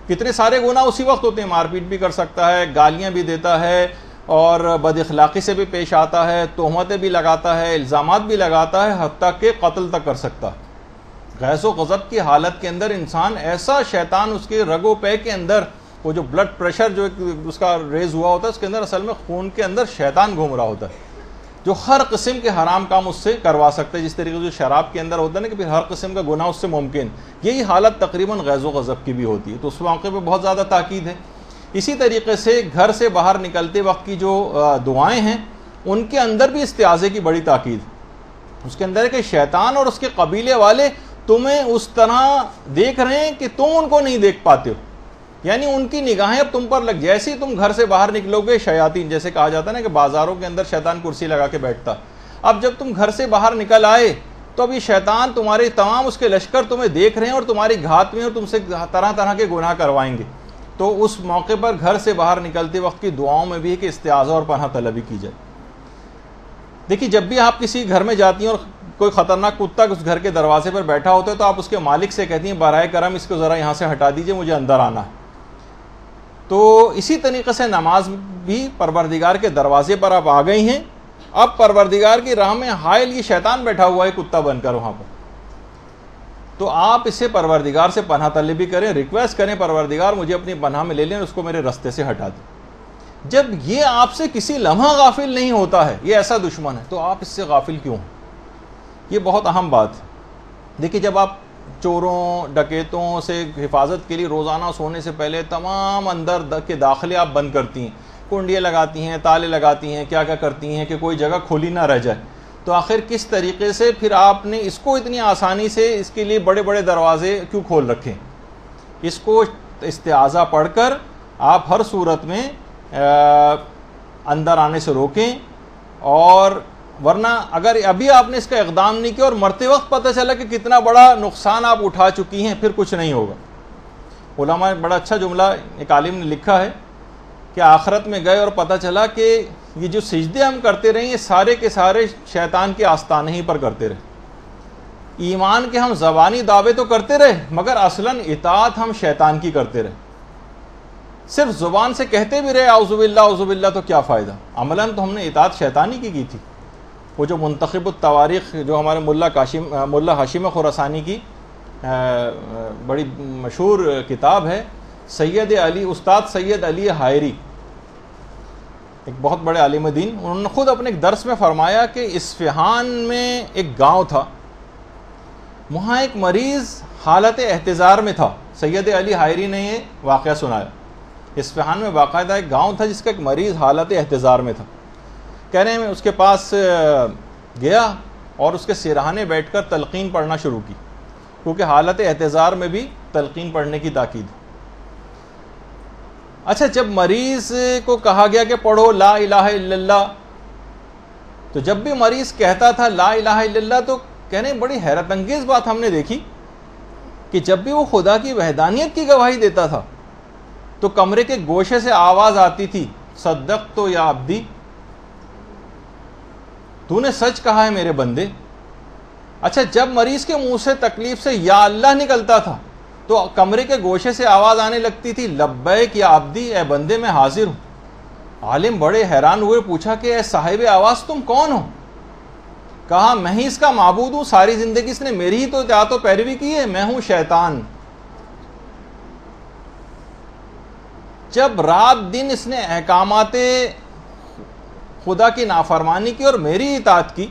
کتنے سارے گناہ اسی وقت ہوتے ہیں، مار پیٹ بھی کر سکتا ہے، گالیاں بھی دیتا ہے، اور بد اخلاقی سے بھی پیش آتا ہے، تہمتیں بھی لگاتا ہے، الزامات بھی لگاتا ہے، حتیٰ کہ قتل تک کر سکتا ہے. غیظ و غضب کی حالت کے اندر انسان ایسا، شیطان اس کے رگ و پے کے اندر، وہ جو بلڈ پریشر جو اس کا ریز ہوا ہوتا ہے اس کے اندر اصل میں خون کے اندر شیطان گھوم رہا ہوتا ہے جو ہر قسم کے حرام کام اس سے کروا سکتا ہے. جس طریقے سے شراب کے اندر ہوتا ہے نا کہ پھر ہر قسم کا گناہ اس سے ممکن، یہی حالت تقریباً غیظ و غضب کی بھی ہوتی ہے. تو اس موقع پہ بہت زیادہ تاکید ہے. اسی طریقے سے گھر سے باہر نکلتے وقت کی جو دعائیں ہیں ان کے اندر بھی استعاذے کی بڑی تاکید ہے. اس کے اندر ہے کہ شیطان اور اس کے قبیلے والے تمہیں اس طرح دیکھ رہے ہیں کہ تم ان کو نہیں دیکھ پاتے ہو، یعنی ان کی نگاہیں اب تم پر لگ، جیسے ہی تم گھر سے باہر نکلو گے شیاطین، جیسے کہا جاتا ہے نا کہ بازاروں کے اندر شیطان کرسی لگا کے بیٹھتا، اب جب تم گھر سے باہر نکل آئے تو اب یہ شیطان تمہارے تمام اس کے لشکر تمہیں دیکھ رہے ہیں اور تمہاری گھات میں اور تم سے طرح طرح کے گناہ کروائیں گے. تو اس موقع پر گھر سے باہر نکلتے وقت کی دعاؤں میں بھی ہے کہ استعاذہ اور پناہ طلبی کی جائے. دیکھیے جب بھی آپ کسی گھر میں جاتی ہیں اور کوئی خطرناک کتا اس گھر کے دروازے پر بیٹھا ہوتا ہے تو آپ اس کے مالک سے کہتی ہیں براہ کرم اس کو ذرا یہاں سے ہٹا دیجئے، مجھے اندر آنا ہے. تو اسی طریقے سے نماز بھی پروردگار کے دروازے پر آپ آ گئی ہیں، اب پروردگار کی راہ میں حائل یہ شیطان بیٹھا ہوا ہے کتا بن کر وہاں پر، تو آپ اسے پروردگار سے پناہ طلبی کریں، ریکویسٹ کریں پروردگار مجھے اپنی پناہ میں لے لیں اور اس کو میرے رستے سے ہٹا دیں. جب یہ آپ سے کسی لمحہ غافل نہیں ہوتا ہے، یہ ایسا دشمن ہے، تو آپ اس سے غافل کیوں ہیں؟ یہ بہت اہم بات ہے. دیکھیے جب آپ چوروں ڈکیتوں سے حفاظت کے لیے روزانہ سونے سے پہلے تمام اندر کے داخلے آپ بند کرتی ہیں، کنڈیاں لگاتی ہیں، تالے لگاتی ہیں، کیا کیا کرتی ہیں کہ کوئی جگہ کھلی نہ رہ جائے، تو آخر کس طریقے سے پھر آپ نے اس کو اتنی آسانی سے اس کے لیے بڑے بڑے دروازے کیوں کھول رکھیں؟ اس کو استعاذہ پڑھ کر آپ ہر صورت میں اندر آنے سے روکیں، اور ورنہ اگر ابھی آپ نے اس کا اقدام نہیں کیا اور مرتے وقت پتہ چلا کہ کتنا بڑا نقصان آپ اٹھا چکی ہیں، پھر کچھ نہیں ہوگا. علماء نے بڑا اچھا جملہ ایک عالم نے لکھا ہے کہ آخرت میں گئے اور پتہ چلا کہ یہ جو سجدے ہم کرتے رہے یہ سارے کے سارے شیطان کے آستانے ہی پر کرتے رہے. ایمان کے ہم زبانی دعوے تو کرتے رہے مگر اصلاً اطاعت ہم شیطان کی کرتے رہے. صرف زبان سے کہتے بھی رہے اعوذ باللہ تو کیا فائدہ، عملاً تو ہم نے اطاعت شیطانی کی تھی. وہ جو منتخب التواریخ جو ہمارے ملا ہاشم خراسانی کی بڑی مشہور کتاب ہے، استاد سید علی حائری ایک بہت بڑے عالم دین، انہوں نے خود اپنے ایک درس میں فرمایا کہ اصفہان میں ایک گاؤں تھا، وہاں ایک مریض حالت احتضار میں تھا. سید علی حائری نے یہ واقعہ سنایا. اصفہان میں باقاعدہ ایک گاؤں تھا جس کا ایک مریض حالت احتضار میں تھا. کہہ رہے ہیں میں اس کے پاس گیا اور اس کے سرہانے بیٹھ کر تلقین پڑھنا شروع کی، کیونکہ حالت احتضار میں بھی تلقین پڑھنے کی تاکید. اچھا جب مریض کو کہا گیا کہ پڑھو لا الہ الا اللہ، تو جب بھی مریض کہتا تھا لا الہ الا اللہ تو کہہ رہے ہیں بڑی حیرت انگیز بات ہم نے دیکھی کہ جب بھی وہ خدا کی وحدانیت کی گواہی دیتا تھا تو کمرے کے گوشے سے آواز آتی تھی صدقت یا عبدی، تو نے سچ کہا ہے میرے بندے. اچھا جب مریض کے منہ سے تکلیف سے یا اللہ نکلتا تھا تو کمرے کے گوشے سے آواز آنے لگتی تھی لبیک یا عبدی، اے بندے میں حاضر ہوں. عالم بڑے حیران ہوئے، پوچھا کہ اے صاحب آواز تم کون ہو؟ کہا میں ہی اس کا معبود ہوں، ساری زندگی اس نے میری ہی تو اطاعت و پیروی کی ہے، میں ہوں شیطان. جب رات دن اس نے احکامات خدا کی نافرمانی کی اور میری اطاعت کی،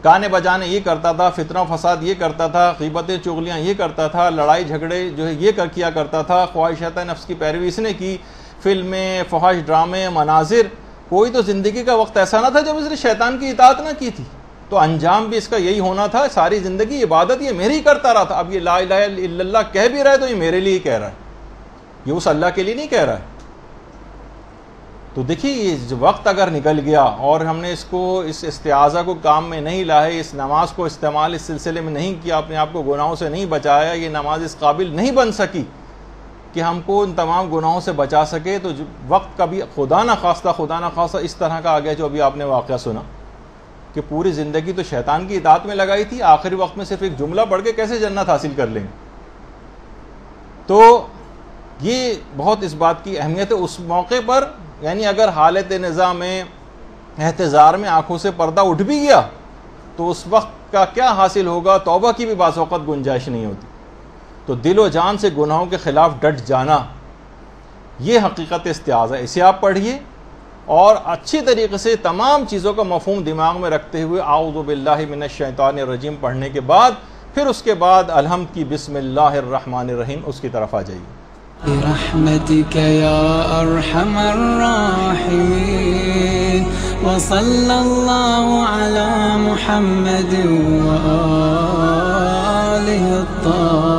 گانے بجانے یہ کرتا تھا، فتنہ فساد یہ کرتا تھا، غیبتیں چغلیاں یہ کرتا تھا، لڑائی جھگڑے جو ہے یہ کیا کرتا تھا، خواہشات نفس کی پیروی اس نے کی، فلمیں، فحش ڈرامے، مناظر. کوئی تو زندگی کا وقت ایسا نہ تھا جب اس نے شیطان کی اطاعت نہ کی تھی. تو انجام بھی اس کا یہی ہونا تھا. ساری زندگی عبادت یہ میری کرتا رہا تھا. اب یہ لا الہ الا اللہ کہہ بھی رہا ہے تو یہ میرے لیے ہی کہہ رہا ہے، یہ اس اللہ کے لیے نہیں کہہ رہا ہے. تو دیکھیے یہ وقت اگر نکل گیا اور ہم نے اس استعاذہ کو کام میں نہیں لائے، اس نماز کو استعمال اس سلسلے میں نہیں کیا، اپنے آپ کو گناہوں سے نہیں بچایا، یہ نماز اس قابل نہیں بن سکی کہ ہم کو ان تمام گناہوں سے بچا سکے، تو وقت کبھی خدا نہ خواستہ اس طرح کا آ گیا جو ابھی آپ نے واقعہ سنا کہ پوری زندگی تو شیطان کی اطاعت میں لگائی تھی، آخری وقت میں صرف ایک جملہ پڑھ کے کیسے جنت حاصل کر لیں گے. تو یہ بہت اس بات کی اہمیت ہے اس موقع پر. یعنی اگر حالت نظام میں احتضار میں آنکھوں سے پردہ اٹھ بھی گیا تو اس وقت کا کیا حاصل ہوگا، توبہ کی بھی بعض اوقات گنجائش نہیں ہوتی. تو دل و جان سے گناہوں کے خلاف ڈٹ جانا یہ حقیقت استعاذہ ہے. اسے آپ پڑھیے اور اچھی طریقے سے تمام چیزوں کا مفہوم دماغ میں رکھتے ہوئے اعوذ باللہ من الشیطان الرجیم پڑھنے کے بعد پھر اس کے بعد الحمد کی بسم اللہ الرحمن الرحیم اس کی طرف آ جائیے. برحمتك يا أرحم الراحمين وصلى الله على محمد وآله الطاهرين.